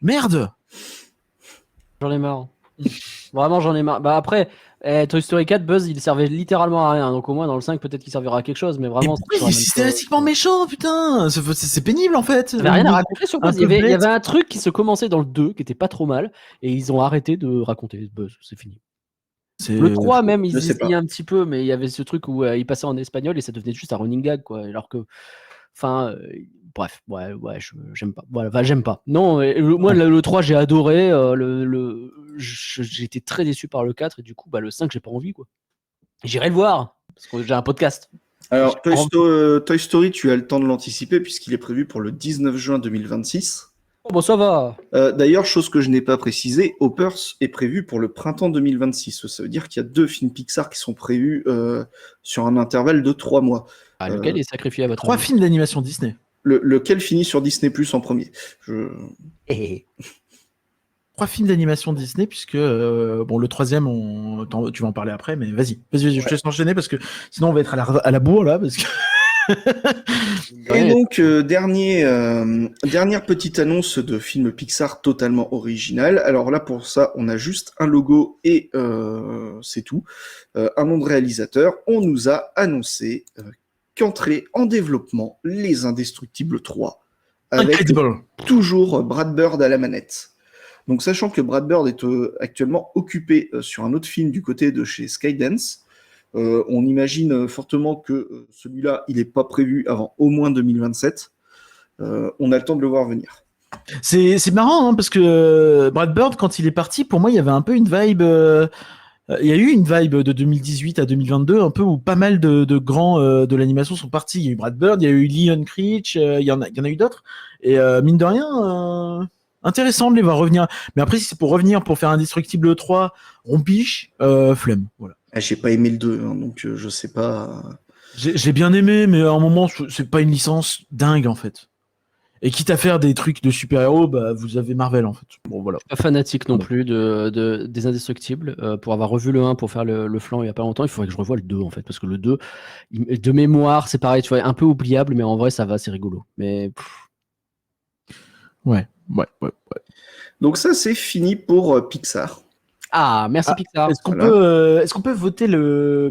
S1: Merde.
S2: J'en ai marre. Vraiment, j'en ai marre. Bah après, Toy Story 4, Buzz, il servait littéralement à rien. Donc au moins, dans le 5, peut-être qu'il servira à quelque chose. Mais
S1: Et
S2: vraiment,
S1: pourquoi il est systématiquement méchant, putain? C'est pénible en fait.
S2: Il n'y avait rien à raconter sur
S1: Un
S2: Buzz.
S1: peu
S2: Il y
S1: bête.
S2: avait un truc qui se commençait dans le 2, qui était pas trop mal. Et ils ont arrêté de raconter Buzz. C'est fini. Le 3 même, ils
S3: je sais
S2: essayaient un petit peu, mais il y avait ce truc où il passait en espagnol et ça devenait juste un running gag, quoi. Alors que, enfin, bref, ouais, j'aime pas. Voilà, enfin, j'aime pas. Non, moi, le 3, j'ai adoré. J'ai été très déçu par le 4 et du coup, bah, le 5, j'ai pas envie, quoi. J'irai le voir parce que j'ai un podcast.
S3: Alors, Toy Story, tu as le temps de l'anticiper puisqu'il est prévu pour le 19 juin 2026.
S2: Oh, bon, ça va.
S3: D'ailleurs, chose que je n'ai pas précisé, Hoppers est prévu pour le printemps 2026. Ça veut dire qu'il y a 2 films Pixar qui sont prévus sur un intervalle de 3 mois.
S2: Lequel est sacrifié à votre
S1: 3
S2: avis
S1: films d'animation Disney.
S3: Lequel finit sur Disney Plus en premier.
S1: 3 films d'animation Disney, puisque bon, le 3e, tu vas en parler après, mais vas-y, je te laisse enchaîner parce que sinon on va être à la bourre là. Parce que...
S3: Et donc, dernière petite annonce de film Pixar totalement original. Alors là, pour ça, on a juste un logo et c'est tout. Un nom de réalisateur. On nous a annoncé qu'entrait en développement Les Indestructibles 3. Avec
S1: Incredible.
S3: toujours Brad Bird à la manette. Donc, sachant que Brad Bird est actuellement occupé sur un autre film du côté de chez Skydance, on imagine fortement que celui-là, il n'est pas prévu avant au moins 2027. On a le temps de le voir venir.
S1: C'est marrant, hein, parce que Brad Bird, quand il est parti, pour moi, il y avait un peu une vibe. Il y a eu une vibe de 2018 à 2022, un peu où pas mal de grands de l'animation sont partis. Il y a eu Brad Bird, il y a eu Lee Unkrich, il y en a eu d'autres. Et mine de rien, intéressant de les voir revenir. Mais après, si c'est pour revenir pour faire Indestructible 3, rompiche, flemme. Voilà.
S3: J'ai pas aimé le 2, hein, donc je sais pas.
S1: J'ai bien aimé, mais à un moment, c'est pas une licence dingue en fait. Et quitte à faire des trucs de super-héros, bah, vous avez Marvel en fait. Bon, voilà.
S2: Pas fanatique non plus des Indestructibles. Pour avoir revu le 1 pour faire le flanc il y a pas longtemps, il faudrait que je revoie le 2 en fait. Parce que le 2, de mémoire, c'est pareil, tu vois, un peu oubliable, mais en vrai, ça va, c'est rigolo. Mais.
S1: Ouais.
S3: Donc ça, c'est fini pour Pixar.
S2: Ah, merci Pixar.
S1: Est-ce qu'on peut voter le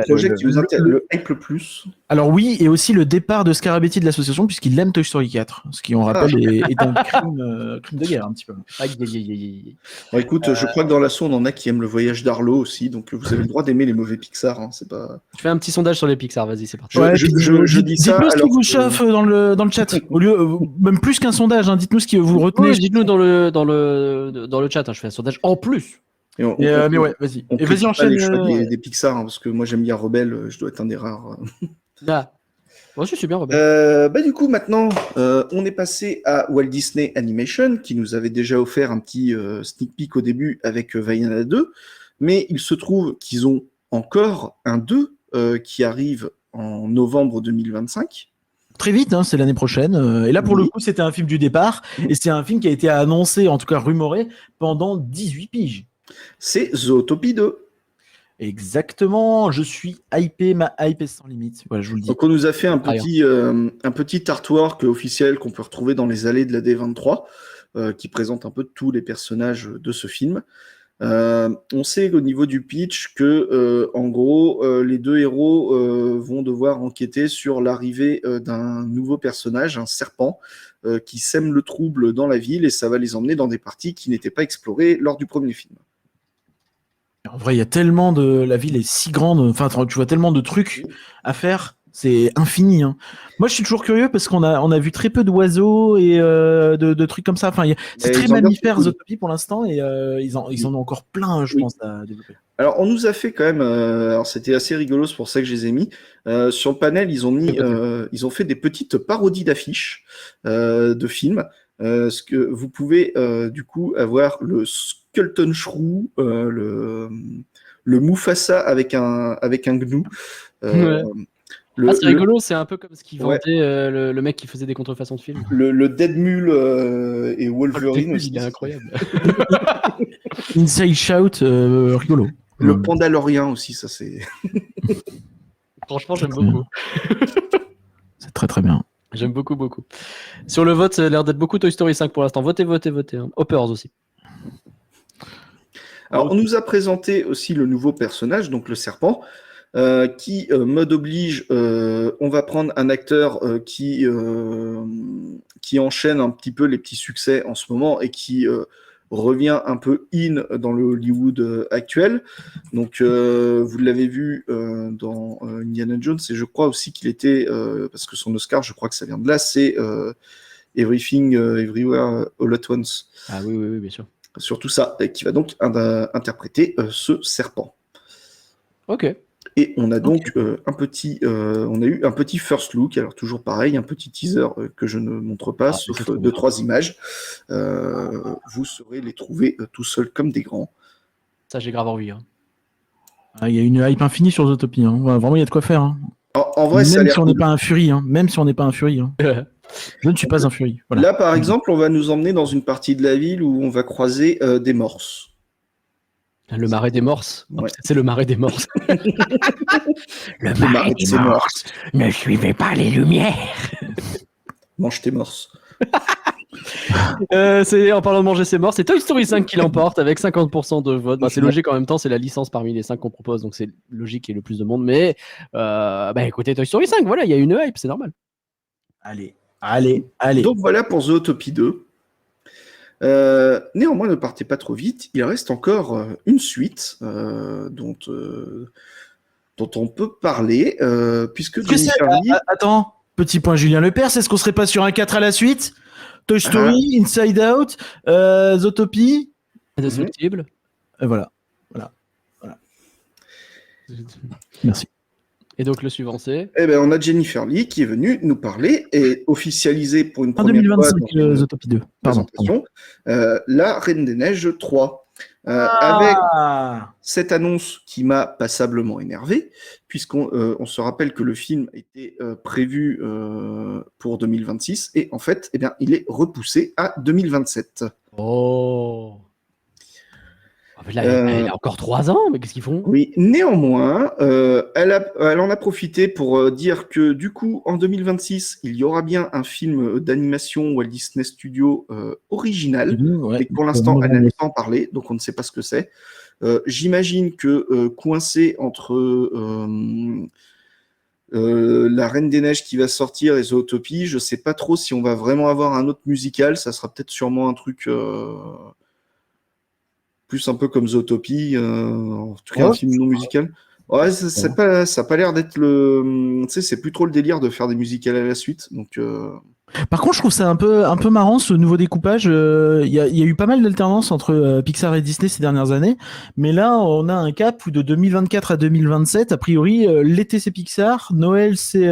S3: projet qui vous intéresse, le hype le plus?
S1: Alors oui, et aussi le départ de Scarabetti de l'association, puisqu'il aime Toy Story 4, ce qui, on rappelle, est un crime de guerre, un petit peu.
S3: Bon, écoute, je crois que dans l'assaut, on en a qui aiment le voyage d'Arlo aussi, donc vous avez le droit d'aimer les mauvais Pixar. Hein, c'est pas...
S2: Je fais un petit sondage sur les Pixar, vas-y, c'est parti.
S3: Je dis ça.
S1: Dites-nous ce qui vous chauffe dans le chat, au lieu, même plus qu'un sondage, hein, dites-nous ce que vous retenez.
S2: Oui, dites-nous dans le chat, hein, je fais un sondage en plus.
S1: Mais ouais, vas-y.
S3: Et
S1: vas-y, enchaîne.
S3: Les choix des Pixar, hein, parce que moi j'aime bien Rebelle, je dois être un des rares.
S2: Ah. Moi aussi, c'est bien Rebelle.
S3: Du coup, maintenant, on est passé à Walt Disney Animation, qui nous avait déjà offert un petit sneak peek au début avec Vaiana 2, mais il se trouve qu'ils ont encore un 2 qui arrive en novembre 2025.
S1: Très vite, hein, c'est l'année prochaine. Et là, pour le coup, c'était un film du départ, et c'est un film qui a été annoncé, en tout cas rumoré, pendant 18 piges.
S3: C'est Zootopie 2.
S1: Exactement, je suis hypé, ma hype est sans limite. Voilà, je vous le dis.
S3: Donc on nous a fait un petit artwork officiel qu'on peut retrouver dans les allées de la D23, qui présente un peu tous les personnages de ce film. On sait au niveau du pitch que, en gros, les deux héros vont devoir enquêter sur l'arrivée d'un nouveau personnage, un serpent, qui sème le trouble dans la ville, et ça va les emmener dans des parties qui n'étaient pas explorées lors du premier film.
S1: En vrai, il y a tellement de... La ville est si grande, enfin, tu vois tellement de trucs à faire, c'est infini. Hein. Moi, je suis toujours curieux parce qu'on a vu très peu d'oiseaux et de trucs comme ça. Enfin, c'est très mammifère, Zootopie, pour l'instant, et ils en ont encore plein, je pense, à développer.
S3: Alors, on nous a fait quand même... alors, c'était assez rigolo, c'est pour ça que je les ai mis. Sur le panel, ils ont fait des petites parodies d'affiches de films. Ce que vous pouvez, du coup, avoir le Skelton Shrew, le Mufasa avec un gnou.
S2: C'est rigolo, c'est un peu comme ce qu'il vantait le mec qui faisait des contrefaçons de films.
S3: Le Dead Mule et Wolverine aussi.
S2: Il est incroyable.
S1: Inside Shout, rigolo.
S3: Le Pandalorien aussi, ça c'est...
S2: Franchement, j'aime beaucoup.
S1: C'est très très bien.
S2: J'aime beaucoup. Sur le vote, ça a l'air d'être beaucoup Toy Story 5 pour l'instant. Votez. Hein. Hoppers aussi.
S3: Alors, on nous a présenté aussi le nouveau personnage, donc le serpent, qui, mode oblige, on va prendre un acteur qui enchaîne un petit peu les petits succès en ce moment et qui revient un peu in dans le Hollywood actuel. Donc, vous l'avez vu dans Indiana Jones, et je crois aussi qu'il était, parce que son Oscar, je crois que ça vient de là, c'est Everything, Everywhere, All at Once.
S2: Ah oui, bien sûr.
S3: Surtout ça, et qui va donc interpréter ce serpent.
S2: Ok.
S3: Et on a donc on a eu un petit first look, alors toujours pareil, un petit teaser que je ne montre pas, sauf 2-3 images. Vous saurez les trouver tout seuls comme des grands.
S2: Ça, j'ai grave envie. Hein.
S1: Il y a une hype infinie sur Zootopie. Hein. Vraiment, il y a de quoi faire. Hein.
S3: En vrai,
S1: même si on n'est pas un Fury. Hein. Même si on n'est pas un Fury. Hein. Je ne suis pas un Fury. Voilà.
S3: Là, par exemple, on va nous emmener dans une partie de la ville où on va croiser des morses.
S2: Le marais des morses.
S3: Ouais.
S2: C'est le marais des morses.
S1: le marais des morses. Ne suivez pas les lumières.
S3: Mange tes morses.
S2: C'est en parlant de manger ses morts, c'est Toy Story 5 qui l'emporte avec 50% de vote. C'est logique en même temps, c'est la licence parmi les 5 qu'on propose, donc c'est logique qu'il y ait le plus de monde. Mais écoutez, Toy Story 5, voilà, il y a une hype, c'est normal.
S1: Allez.
S3: Donc voilà pour Zootopie 2. Néanmoins, ne partez pas trop vite. Il reste encore une suite dont on peut parler, puisque
S1: Est-ce que c'est...
S3: Jennifer Lee...
S1: Attends, petit point Julien Lepers, est-ce qu'on serait pas sur un 4 à la suite? Toy Story, Inside Out, Zootopie.
S2: Indestructible.
S1: Voilà. Merci.
S2: Et donc le suivant c'est
S3: Eh ben, on a Jennifer Lee qui est venue nous parler et officialiser pour une
S1: En
S3: première
S1: 2025,
S3: fois dans une
S1: Zootopie 2. Pardon.
S3: présentation, La Reine des Neiges 3. Avec cette annonce qui m'a passablement énervé, puisqu'on on se rappelle que le film était prévu pour 2026 et en fait, eh bien, il est repoussé à 2027.
S2: Oh. Ah, mais là, il a encore 3 ans, mais qu'est-ce qu'ils font?
S3: Oui, néanmoins, elle en a profité pour dire que du coup, en 2026, il y aura bien un film d'animation Walt Disney Studios original, mais que pour l'instant, elle n'allait pas en parler, donc on ne sait pas ce que c'est. J'imagine que coincé entre La Reine des Neiges qui va sortir et Zootopie, je ne sais pas trop si on va vraiment avoir un autre musical, ça sera peut-être sûrement un truc... plus un peu comme Zootopie, en tout cas un film non musical. Ouais, ça n'a pas l'air d'être le... Tu sais, c'est plus trop le délire de faire des musicals à la suite, donc...
S1: Par contre, je trouve ça un peu marrant ce nouveau découpage. Il y a eu pas mal d'alternance entre Pixar et Disney ces dernières années, mais là, on a un cap où de 2024 à 2027, a priori, l'été c'est Pixar, Noël c'est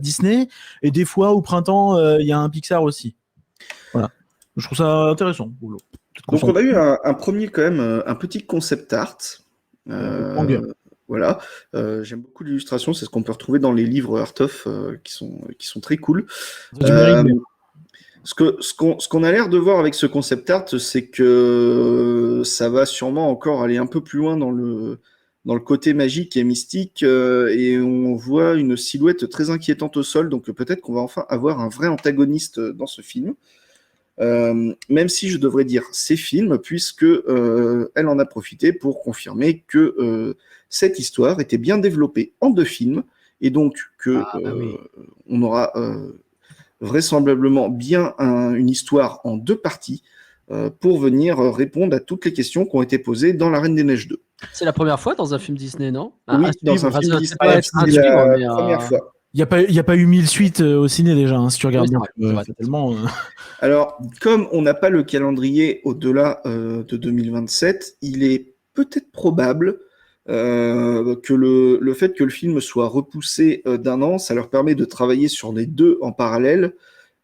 S1: Disney, et des fois au printemps, il y a un Pixar aussi. Voilà. Je trouve ça intéressant.
S3: Donc on a eu un premier quand même, un petit concept art. Voilà. J'aime beaucoup l'illustration, c'est ce qu'on peut retrouver dans les livres Art of qui sont très cool. Ce qu'on a l'air de voir avec ce concept art, c'est que ça va sûrement encore aller un peu plus loin dans le côté magique et mystique, et on voit une silhouette très inquiétante au sol, donc peut-être qu'on va enfin avoir un vrai antagoniste dans ce film. Même si je devrais dire ces films, puisque elle en a profité pour confirmer que cette histoire était bien développée en 2 films, et donc que on aura vraisemblablement bien une histoire en 2 parties pour venir répondre à toutes les questions qui ont été posées dans La Reine des Neiges 2.
S2: C'est la première fois dans un film Disney, non?
S3: Oui, dans un film Disney, c'est la première fois.
S1: Il n'y a pas eu 1000 suites au ciné déjà, hein, si tu regardes bien. Tellement,
S3: Alors, comme on n'a pas le calendrier au-delà de 2027, il est peut-être probable que le fait que le film soit repoussé d'un an, ça leur permet de travailler sur les 2 en parallèle.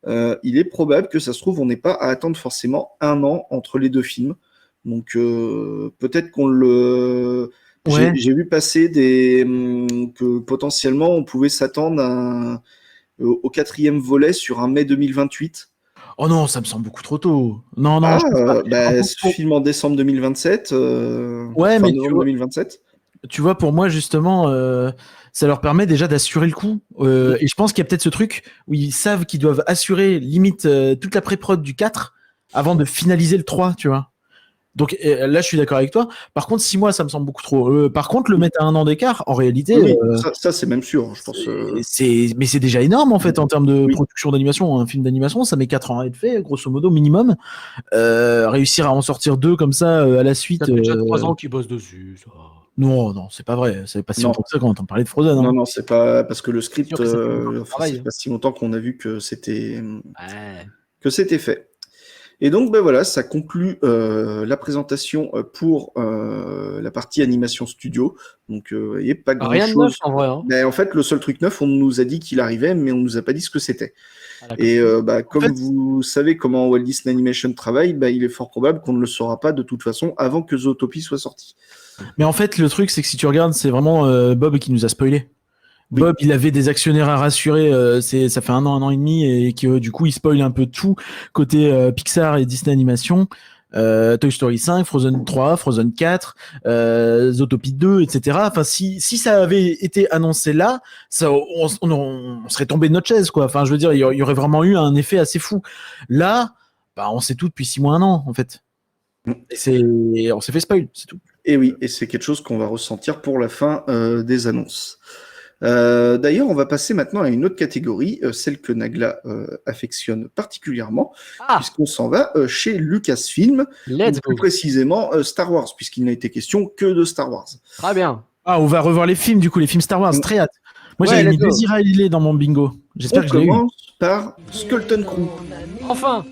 S3: Il est probable que ça se trouve, on n'ait pas à attendre forcément 1 an entre les 2 films. Donc, peut-être qu'on le... Ouais. J'ai vu passer que potentiellement on pouvait s'attendre au 4e volet sur un mai 2028.
S1: Oh non, ça me semble beaucoup trop tôt. Non,
S3: ce film en décembre 2027,
S1: ouais, mais
S3: novembre 2027.
S1: Tu vois, pour moi, justement, ça leur permet déjà d'assurer le coup. Et je pense qu'il y a peut-être ce truc où ils savent qu'ils doivent assurer limite toute la pré-prod du 4 avant de finaliser le 3, tu vois. Donc là, je suis d'accord avec toi. Par contre, 6 mois, ça me semble beaucoup trop. Par contre, le mettre à 1 an d'écart, en réalité,
S3: oui, ça c'est même sûr, je pense.
S1: Mais c'est déjà énorme en fait en termes de production d'animation. Un film d'animation, ça met 4 ans à être fait, grosso modo minimum. Réussir à en sortir 2 comme ça à la suite.
S2: Ça fait déjà 3 ans qu'ils bossent dessus. Ça.
S1: Non, c'est pas vrai. C'est pas si longtemps que ça quand on parlait de Frozen. Hein.
S3: Non, c'est pas parce que le script, c'est pas si longtemps qu'on a vu que c'était fait. Et donc, voilà, ça conclut la présentation pour la partie animation studio. Donc, vous voyez, pas grand-chose.
S2: Rien de neuf, en vrai. Hein.
S3: Mais en fait, le seul truc neuf, on nous a dit qu'il arrivait, mais on nous a pas dit ce que c'était. Et comme vous savez comment Walt Disney Animation travaille, il est fort probable qu'on ne le saura pas de toute façon avant que Zootopie soit sorti.
S1: Mais en fait, le truc, c'est que si tu regardes, c'est vraiment Bob qui nous a spoilé. Oui. Bob, il avait des actionnaires à rassurer, ça fait 1 an et demi, et que du coup, il spoil un peu tout côté Pixar et Disney Animation. Toy Story 5, Frozen 3, Frozen 4, Zootopie 2, etc. Enfin, si ça avait été annoncé là, on serait tombé de notre chaise, quoi. Enfin, je veux dire, il y aurait vraiment eu un effet assez fou. Là, on sait tout depuis 6 mois, 1 an, en fait. Et on s'est fait spoil, c'est tout.
S3: Et oui, et c'est quelque chose qu'on va ressentir pour la fin des annonces. D'ailleurs, on va passer maintenant à une autre catégorie, celle que Nagla affectionne particulièrement, puisqu'on s'en va chez Lucasfilm,
S2: Let's
S3: ou plus
S2: go.
S3: précisément Star Wars, puisqu'il n'a été question que de Star Wars.
S2: Très bien.
S1: Ah, on va revoir les films, du coup, les films Star Wars, très hâte. Moi,
S2: Ouais,
S1: j'avais mis
S2: let's go.
S1: Désir Hallyday dans mon bingo. J'espère
S3: On
S1: que je l'ai eu.
S3: commence par Skeleton Crew.
S2: Enfin.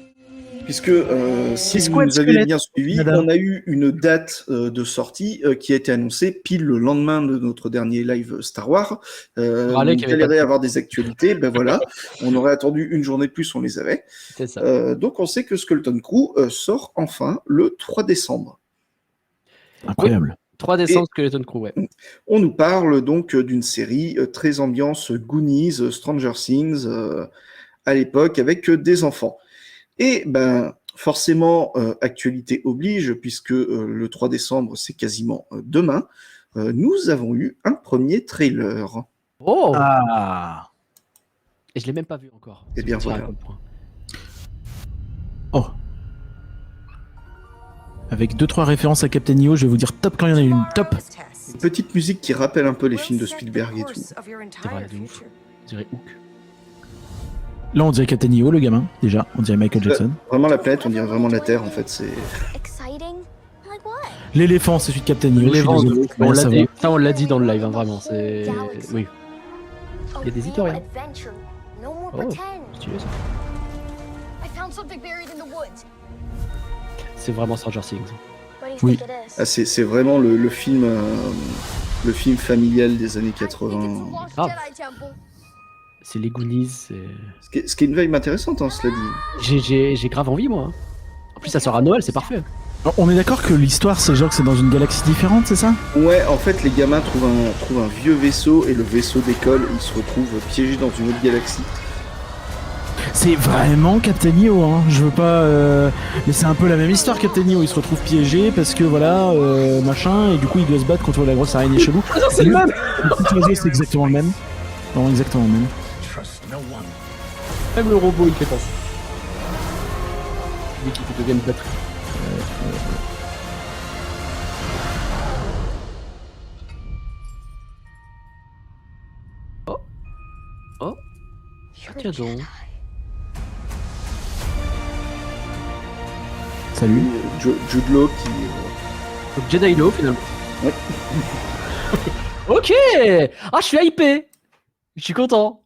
S3: Puisque si
S1: C'est
S3: vous
S1: Squad
S3: nous avez
S1: Squelette,
S3: bien suivi,
S1: madame.
S3: on a eu une date de sortie qui a été annoncée pile le lendemain de notre dernier live Star Wars.
S2: Râlait
S3: On
S2: qu'il y avait pas de
S3: galérait à avoir des actualités, ben voilà, on aurait attendu une journée de plus, on les avait.
S2: C'est ça.
S3: Donc on sait que Skeleton Crew sort enfin le 3 décembre.
S1: Incroyable.
S2: 3 décembre, Skeleton Crew, ouais.
S3: On nous parle donc d'une série très ambiance Goonies, Stranger Things à l'époque avec des enfants. Et ben forcément, actualité oblige, puisque le 3 décembre, c'est quasiment demain, nous avons eu un premier trailer.
S2: Oh.
S1: Ah.
S2: Et je l'ai même pas vu encore.
S3: Eh bien,
S2: C'est pour dire
S3: voilà.
S2: à quel point.
S1: Oh. Avec 2-3 références à Captain EO, je vais vous dire top quand il y en a une. Top.
S3: Une petite musique qui rappelle un peu les films de Spielberg et tout.
S2: C'est vrai, de ouf. Je dirais Hook.
S1: Là, on dirait Captain EO, le gamin, déjà. On dirait Michael Jackson.
S3: Vraiment la planète, on dirait vraiment la Terre, en fait. C'est
S5: Exciting? Like what?
S1: L'éléphant, c'est celui de Captain EO.
S2: Les
S1: je suis
S2: vents,
S1: désolé.
S2: on
S1: Ouais,
S2: l'a
S1: ça
S2: dit.
S1: va.
S2: Ça, on l'a dit dans le live, hein, vraiment. C'est. Oui.
S5: A
S2: Il y a des
S5: real
S2: historiens.
S5: adventure. No more
S2: Oh.
S5: pretend.
S2: Stylé, ça.
S5: I found something buried in the woods.
S2: C'est vraiment Stranger Things.
S5: What do you
S1: Oui.
S5: think it is?
S3: ah, c'est vraiment le film familial des années
S5: I think it's
S3: 80.
S5: the lost
S2: Ah.
S5: Jedi temple.
S2: C'est les Goonies.
S3: Ce qui est une vibe intéressante, hein, cela dit.
S2: J'ai grave envie, moi. En plus, ça sort à Noël, c'est parfait.
S1: On est d'accord que l'histoire, c'est genre que c'est dans une galaxie différente, c'est ça?
S3: Ouais, en fait, les gamins trouvent un vieux vaisseau et le vaisseau décolle et ils se retrouvent piégés dans une autre galaxie.
S1: C'est vraiment Captain EO, hein. Je veux pas. Mais c'est un peu la même histoire, Captain EO. Il se retrouve piégé parce que voilà, machin, et du coup il doit se battre contre la grosse araignée chelou.
S2: C'est le même.
S1: Le petit oiseau, c'est exactement le même. Non, exactement le même.
S2: Même le robot, il fait penser. Lui qui devient une batterie. Oh. Oh.
S5: You're
S2: Tiens
S5: a
S2: donc.
S5: Jedi.
S1: Salut.
S3: Jude Law qui.
S2: Donc Jedi Low, finalement.
S3: Ouais.
S2: Ok. Ah, je suis hypé. Je suis content.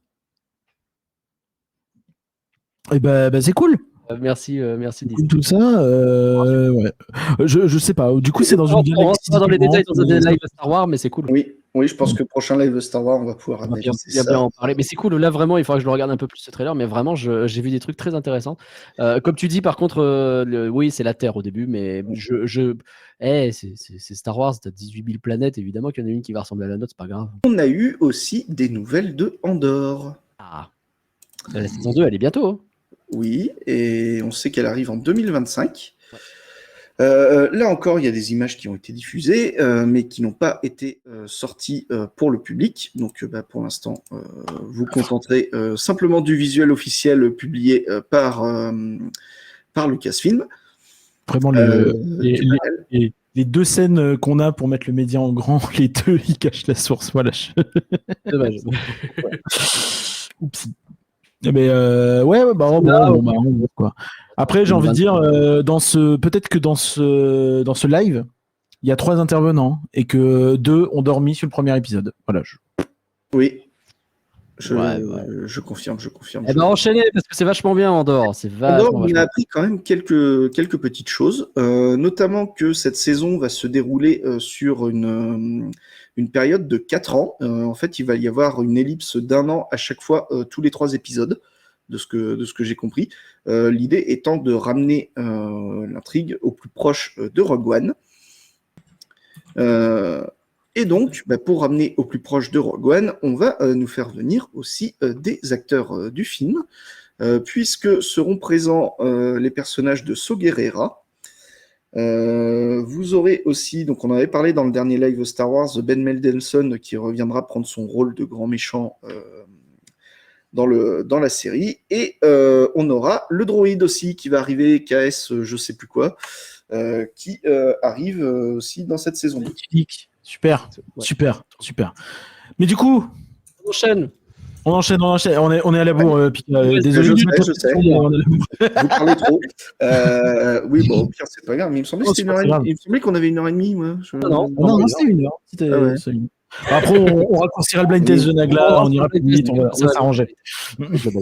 S1: Et bah c'est cool.
S2: Merci Disney.
S1: Tout ça, ouais. Je sais pas. Du coup, c'est dans une
S2: On rentre
S1: galaxie
S2: pas dans les détails dans un
S1: différente,
S2: live Star Wars, mais c'est cool.
S3: Oui, je pense que prochain live Star Wars, on va pouvoir
S2: On va
S3: analyser
S2: bien
S3: ça.
S2: en parler. Mais c'est cool, là vraiment, il faudra que je le regarde un peu plus ce trailer, mais vraiment, j'ai vu des trucs très intéressants. Comme tu dis, par contre, oui, c'est la Terre au début, mais c'est Star Wars, t'as 18 000 planètes, évidemment qu'il y en a une qui va ressembler à la nôtre, c'est pas grave.
S3: On a eu aussi des nouvelles de Andorre.
S2: Ah. La saison 2, elle est bientôt. Hein.
S3: Oui, et on sait qu'elle arrive en 2025. Là encore, il y a des images qui ont été diffusées, mais qui n'ont pas été sorties pour le public. Donc, pour l'instant, vous contenterez simplement du visuel officiel publié par Lucasfilm.
S1: Vraiment, les deux scènes qu'on a pour mettre le média en grand, les deux, ils cachent la source. Voilà.
S2: Dommage.
S1: Oups. Mais bon, quoi. Après, j'ai envie de dire, peut-être que dans ce live, il y a 3 intervenants et que 2 ont dormi sur le premier épisode. Voilà.
S3: Oui.
S2: Ouais.
S3: Je confirme.
S2: Eh ben enchaînez parce que c'est vachement bien Andorre. C'est
S3: Andorre,
S2: vachement.
S3: on a appris quand même quelques petites choses, notamment que cette saison va se dérouler sur une période de 4 ans. En fait, il va y avoir une ellipse d'1 an à chaque fois, tous les 3 épisodes, de ce que j'ai compris. L'idée étant de ramener l'intrigue au plus proche de Rogue One. Et donc, pour ramener au plus proche de Rogue One, on va nous faire venir aussi des acteurs du film, puisque seront présents les personnages de Saw Gerrera. Vous aurez aussi, donc on en avait parlé dans le dernier live Star Wars, Ben Mendelsohn qui reviendra prendre son rôle de grand méchant dans la série. Et on aura le droïde aussi qui va arriver, KS je sais plus quoi, qui arrive aussi dans cette saison.
S1: Super. Mais du coup,
S2: On enchaîne.
S1: On enchaîne. On est à la bourre, Pika. Désolé.
S3: je sais.
S1: On est à la bourre.
S3: Vous parlez trop. Oui, bon, au pire, c'est pas grave. Mais il me semblait,
S1: Oh,
S3: que c'était
S1: c'est pas grave.
S3: il me semblait qu'on avait 1h30, moi.
S2: Non.
S1: Non, c'est 1 heure. C'était
S3: Ah ouais.
S1: c'est 1 heure. Après, on raccourcira le blind test de Nagla, on ira plus vite, on va s'arranger.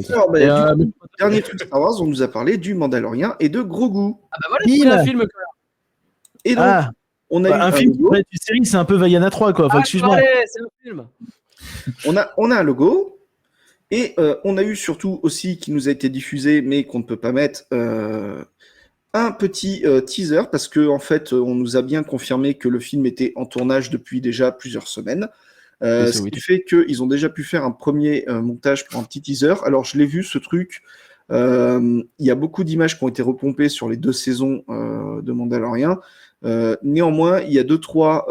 S3: Alors,
S1: Et,
S3: du coup, dernier truc Star Wars, on nous a parlé du Mandalorian et de Grogu.
S2: Ah bah voilà, c'est un film.
S3: Et donc, on a eu
S1: un film qui
S3: logo.
S1: pourrait être une série, c'est un peu Vaiana 3, quoi. Enfin, excuse-moi.
S2: Allez, c'est un film.
S3: On a un logo. Et on a eu surtout aussi, qui nous a été diffusé, mais qu'on ne peut pas mettre, un petit teaser, parce que en fait, on nous a bien confirmé que le film était en tournage depuis déjà plusieurs semaines. Ce qui fait qu'ils ont déjà pu faire un premier montage pour un petit teaser. Alors, je l'ai vu, ce truc. Il y a beaucoup d'images qui ont été repompées sur les 2 saisons de Mandalorian. Néanmoins, il y a deux, trois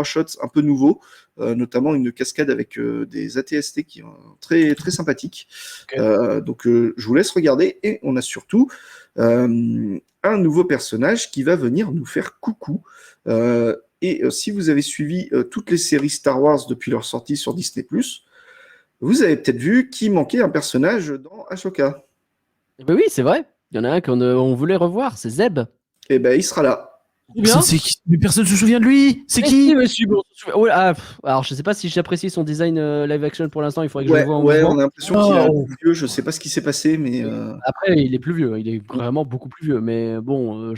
S3: shots un peu nouveaux, notamment une cascade avec des AT-ST qui sont très, très sympathiques. Okay. Donc, je vous laisse regarder. Et on a surtout un nouveau personnage qui va venir nous faire coucou. Si vous avez suivi toutes les séries Star Wars depuis leur sortie sur Disney+, vous avez peut-être vu qu'il manquait un personnage dans Ahsoka.
S2: Ben oui, c'est vrai. Il y en a un qu'on voulait revoir, c'est Zeb.
S3: Et ben, il sera là.
S1: Mais personne ne se souvient de lui. C'est qui?
S2: Alors, je sais pas si j'apprécie son design live action pour l'instant. Il faudrait que je le voie en
S3: mouvement. On a l'impression qu'il est plus vieux. Je sais pas ce qui s'est passé, mais
S2: après, il est plus vieux. Il est vraiment beaucoup plus vieux. Mais bon,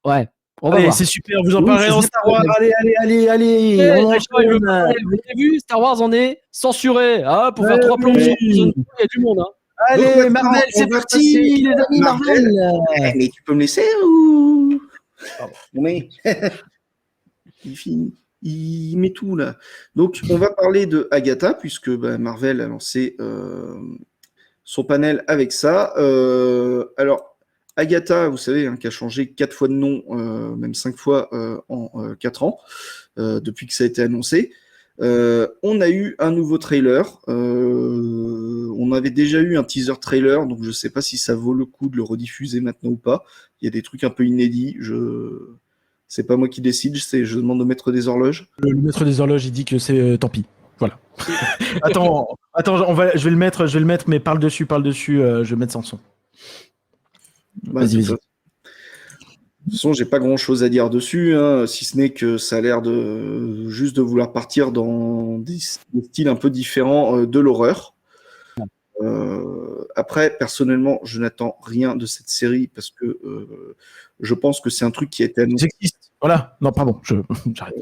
S2: ouais.
S1: Allez, c'est super, vous en parlerez dans Star Wars. Allez.
S2: Vous avez vu, Star Wars, on est censuré. Hein, pour faire 3 plombs sur il y a du monde. Hein.
S1: Allez, donc, Marvel, c'est parti, les amis, Marvel.
S3: Mais tu peux me laisser ou mais il met tout là. Donc, on va parler de Agatha, puisque Marvel a lancé son panel avec ça. Alors, Agatha, vous savez, hein, qui a changé 4 fois de nom, même 5 fois en 4 ans, depuis que ça a été annoncé. On a eu un nouveau trailer. On avait déjà eu un teaser trailer, donc je ne sais pas si ça vaut le coup de le rediffuser maintenant ou pas. Il y a des trucs un peu inédits. C'est pas moi qui décide, je demande au maître des horloges.
S1: Le maître des horloges, il dit que c'est tant pis. Voilà. Attends, je vais le mettre, mais parle dessus. Je vais mettre sans son. Vas-y.
S3: De toute façon, j'ai pas grand-chose à dire dessus, hein, si ce n'est que ça a l'air juste de vouloir partir dans des styles un peu différents de l'horreur. Après, personnellement, je n'attends rien de cette série parce que je pense que c'est un truc qui a été annoncé.
S1: Voilà. Non, pardon. J'arrête.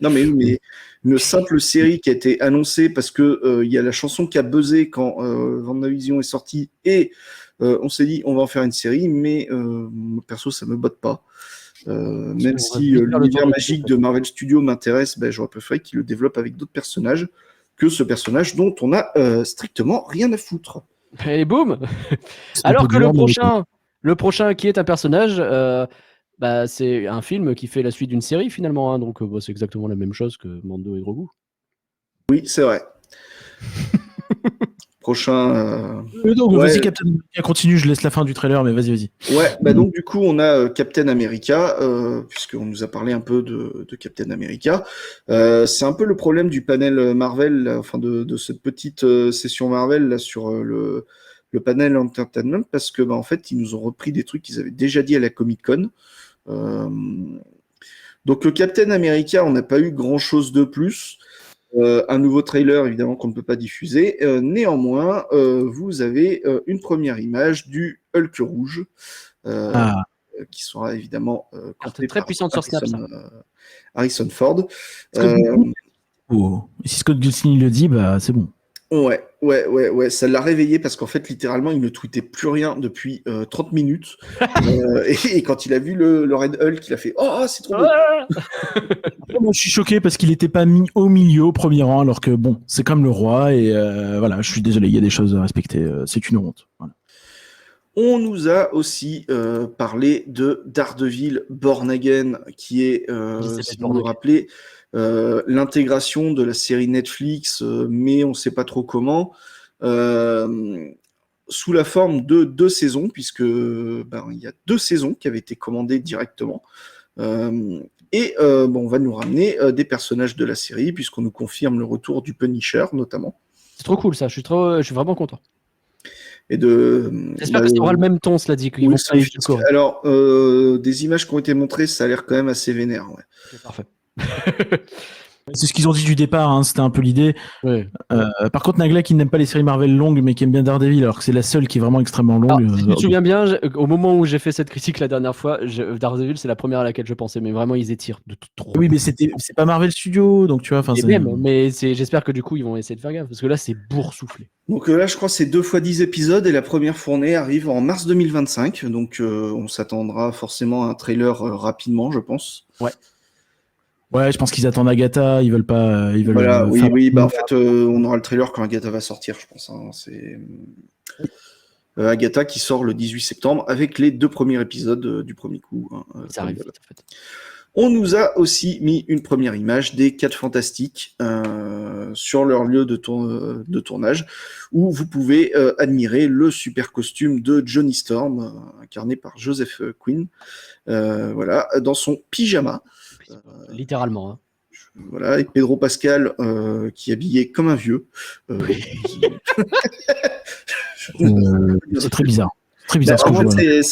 S3: Non, mais une simple série qui a été annoncée parce que il y a la chanson qui a buzzé quand WandaVision est sortie et on s'est dit on va en faire une série, mais perso ça me botte pas. Même si l'univers magique de Marvel Studios m'intéresse, j'aurais préféré qu'il le développe avec d'autres personnages que ce personnage dont on a strictement rien à foutre.
S2: Et boum. Alors que le prochain qui est un personnage, c'est un film qui fait la suite d'une série finalement, hein, donc c'est exactement la même chose que Mando et Grogu.
S3: Oui, c'est vrai. Prochain.
S1: Donc, vas-y, Captain America, continue, je laisse la fin du trailer, mais vas-y.
S3: Ouais, donc du coup, on a Captain America, puisqu'on nous a parlé un peu de Captain America. C'est un peu le problème du panel Marvel, là, enfin de cette petite session Marvel là, sur le panel Entertainment, parce que en fait, ils nous ont repris des trucs qu'ils avaient déjà dit à la Comic-Con. Donc, Captain America, on n'a pas eu grand-chose de plus. Un nouveau trailer, évidemment, qu'on ne peut pas diffuser. Néanmoins, vous avez une première image du Hulk rouge, qui sera évidemment
S2: porté très puissante sur Snap.
S3: Harrison Ford.
S1: Si Scott Gilsing le dit, c'est bon.
S3: Ouais, ça l'a réveillé parce qu'en fait, littéralement, il ne tweetait plus rien depuis 30 minutes. Et quand il a vu le Red Hulk, il a fait « Oh, c'est trop beau !»
S1: Moi, je suis choqué parce qu'il n'était pas mis au milieu, au premier rang, alors que bon, c'est comme le roi et voilà, je suis désolé, il y a des choses à respecter, c'est une honte. Voilà.
S3: On nous a aussi parlé de Daredevil Born Again, qui est, si vous vous rappelez, l'intégration de la série Netflix, mais on ne sait pas trop comment, sous la forme de 2 saisons, puisque il y a 2 saisons qui avaient été commandées directement. Et on va nous ramener des personnages de la série, puisqu'on nous confirme le retour du Punisher, notamment.
S2: C'est trop cool ça, je suis vraiment content.
S3: Et de,
S2: J'espère que ça aura le même ton, cela dit. Qu'ils
S3: oui,
S2: vont pas édulcorer.
S3: alors, des images qui ont été montrées, ça a l'air quand même assez vénère. Ouais.
S2: Ok, parfait.
S1: C'est ce qu'ils ont dit du départ, hein, c'était un peu l'idée.
S2: Ouais.
S1: Par contre, Nagla qui n'aime pas les séries Marvel longues, mais qui aime bien Daredevil, alors que c'est la seule qui est vraiment extrêmement longue.
S2: Si je me souviens bien, au moment où j'ai fait cette critique la dernière fois, Daredevil, c'est la première à laquelle je pensais, mais vraiment ils étirent de trop.
S1: Oui, mais c'est pas Marvel Studios, donc tu vois.
S2: Et même, mais j'espère que du coup ils vont essayer de faire gaffe, parce que là c'est boursouflé.
S3: Donc là, je crois que c'est 2 fois 10 épisodes, et la première fournée arrive en mars 2025, donc on s'attendra forcément à un trailer rapidement, je pense.
S1: Ouais, je pense qu'ils attendent Agatha, ils veulent pas.
S3: Voilà,
S1: faire-
S3: oui, en fait, on aura le trailer quand Agatha va sortir, je pense. Hein. C'est Agatha qui sort le 18 septembre avec les 2 premiers épisodes du premier coup. Hein.
S2: Ça arrive vite en fait.
S3: On nous a aussi mis une première image des 4 Fantastiques sur leur lieu de tournage, où vous pouvez admirer le super costume de Johnny Storm, incarné par Joseph Quinn, voilà, dans son pyjama.
S2: Littéralement. Hein.
S3: Voilà, et Pedro Pascal qui est habillé comme un vieux.
S1: C'est très bizarre. Très bizarre ce que je
S3: En
S1: vois.
S3: fait,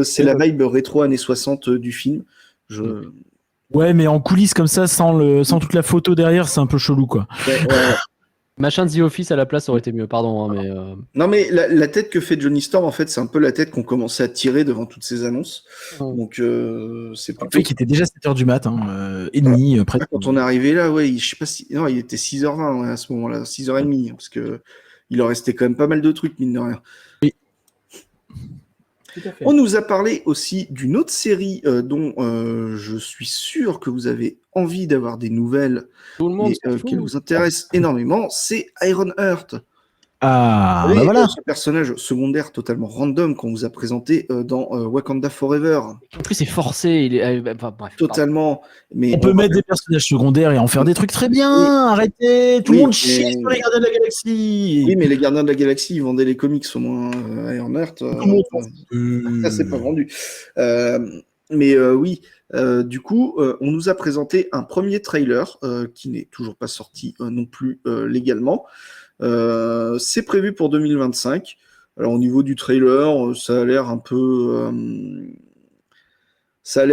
S3: c'est la vibe rétro années 60 du film.
S1: Ouais, mais en coulisses comme ça, sans toute la photo derrière, c'est un peu chelou, quoi.
S3: Ouais.
S2: Machin de The Office à la place aurait été mieux, pardon. Hein, mais
S3: Non, mais la tête que fait Johnny Storm, en fait, c'est un peu la tête qu'on commençait à tirer devant toutes ces annonces. Donc, c'est plutôt.
S1: Fait qu'il était déjà 7h du mat, et demi, presque.
S3: Quand on est arrivé là, ouais, je sais pas si. Non, il était 6h20 à ce moment-là, 6h30, parce que il en restait quand même pas mal de trucs, mine de rien.
S1: Oui.
S3: On nous a parlé aussi d'une autre série dont je suis sûr que vous avez envie d'avoir des nouvelles
S2: tout le monde
S3: et qui vous intéresse énormément, c'est Ironheart.
S1: Ah,
S3: Oui,
S1: bah voilà.
S3: ce personnage secondaire totalement random qu'on vous a présenté dans Wakanda Forever.
S2: En plus, c'est forcé. Bref.
S3: Totalement. Mais
S1: On peut mettre des personnages secondaires et en faire des trucs très bien.
S3: Oui.
S1: Arrêtez. Tout le
S3: Oui,
S1: monde chie sur les Gardiens de la Galaxie.
S3: Oui, mais les Gardiens de la Galaxie, ils vendaient les comics au moins. Ironheart, ça c'est pas vendu. Mais oui, du coup, on nous a présenté un premier trailer qui n'est toujours pas sorti non plus légalement. C'est prévu pour 2025. Alors au niveau du trailer, ça a l'air un peu, ça a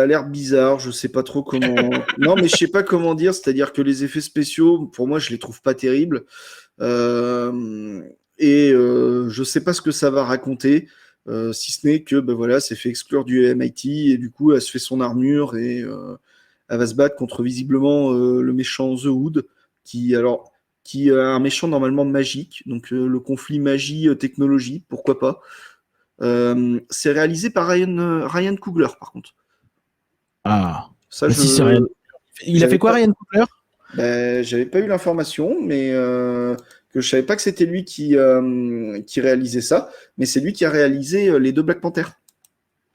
S3: l'air bizarre. Je sais pas trop comment. Non, mais je sais pas comment dire. C'est-à-dire que les effets spéciaux, pour moi, je les trouve pas terribles. Je sais pas ce que ça va raconter. Si ce n'est que voilà, c'est fait exclure du MIT et du coup elle se fait son armure et elle va se battre contre visiblement le méchant The Hood qui a un méchant normalement magique, donc le conflit magie-technologie, pourquoi pas. C'est réalisé par Ryan Coogler par contre.
S1: Ah.
S3: Ça,
S1: Si, c'est Ryan. Il a fait quoi, Ryan Coogler?
S3: J'avais pas eu l'information, mais que je savais pas que c'était lui qui réalisait ça, mais c'est lui qui a réalisé les 2 Black Panther.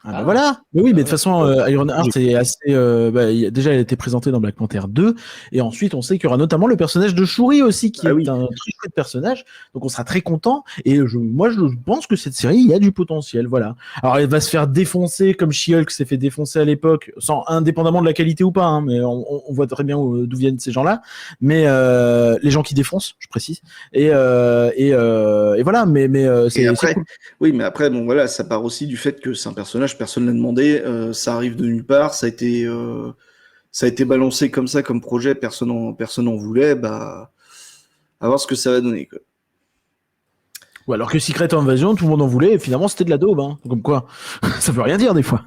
S1: Ah bah voilà. Mais oui, mais de toute façon, Ironheart est assez. Déjà, elle a été présentée dans Black Panther 2, et ensuite, on sait qu'il y aura notamment le personnage de Shuri aussi, qui est un très chouette personnage. Donc, on sera très content. Et moi, je pense que cette série, il y a du potentiel. Voilà. Alors, elle va se faire défoncer comme She-Hulk s'est fait défoncer à l'époque, indépendamment de la qualité ou pas. Hein, mais on voit très bien d'où viennent ces gens-là. Mais les gens qui défoncent, je précise. Et voilà. Mais c'est cool.
S3: Oui, mais après, bon, voilà, ça part aussi du fait que c'est un personnage. Personne l'a demandé, ça arrive de nulle part, ça a été balancé comme ça, comme projet, personne en voulait, à voir ce que ça va donner, quoi.
S1: Ou alors que Secret Invasion, tout le monde en voulait, et finalement c'était de la daube, hein. Comme quoi, ça veut rien dire des fois.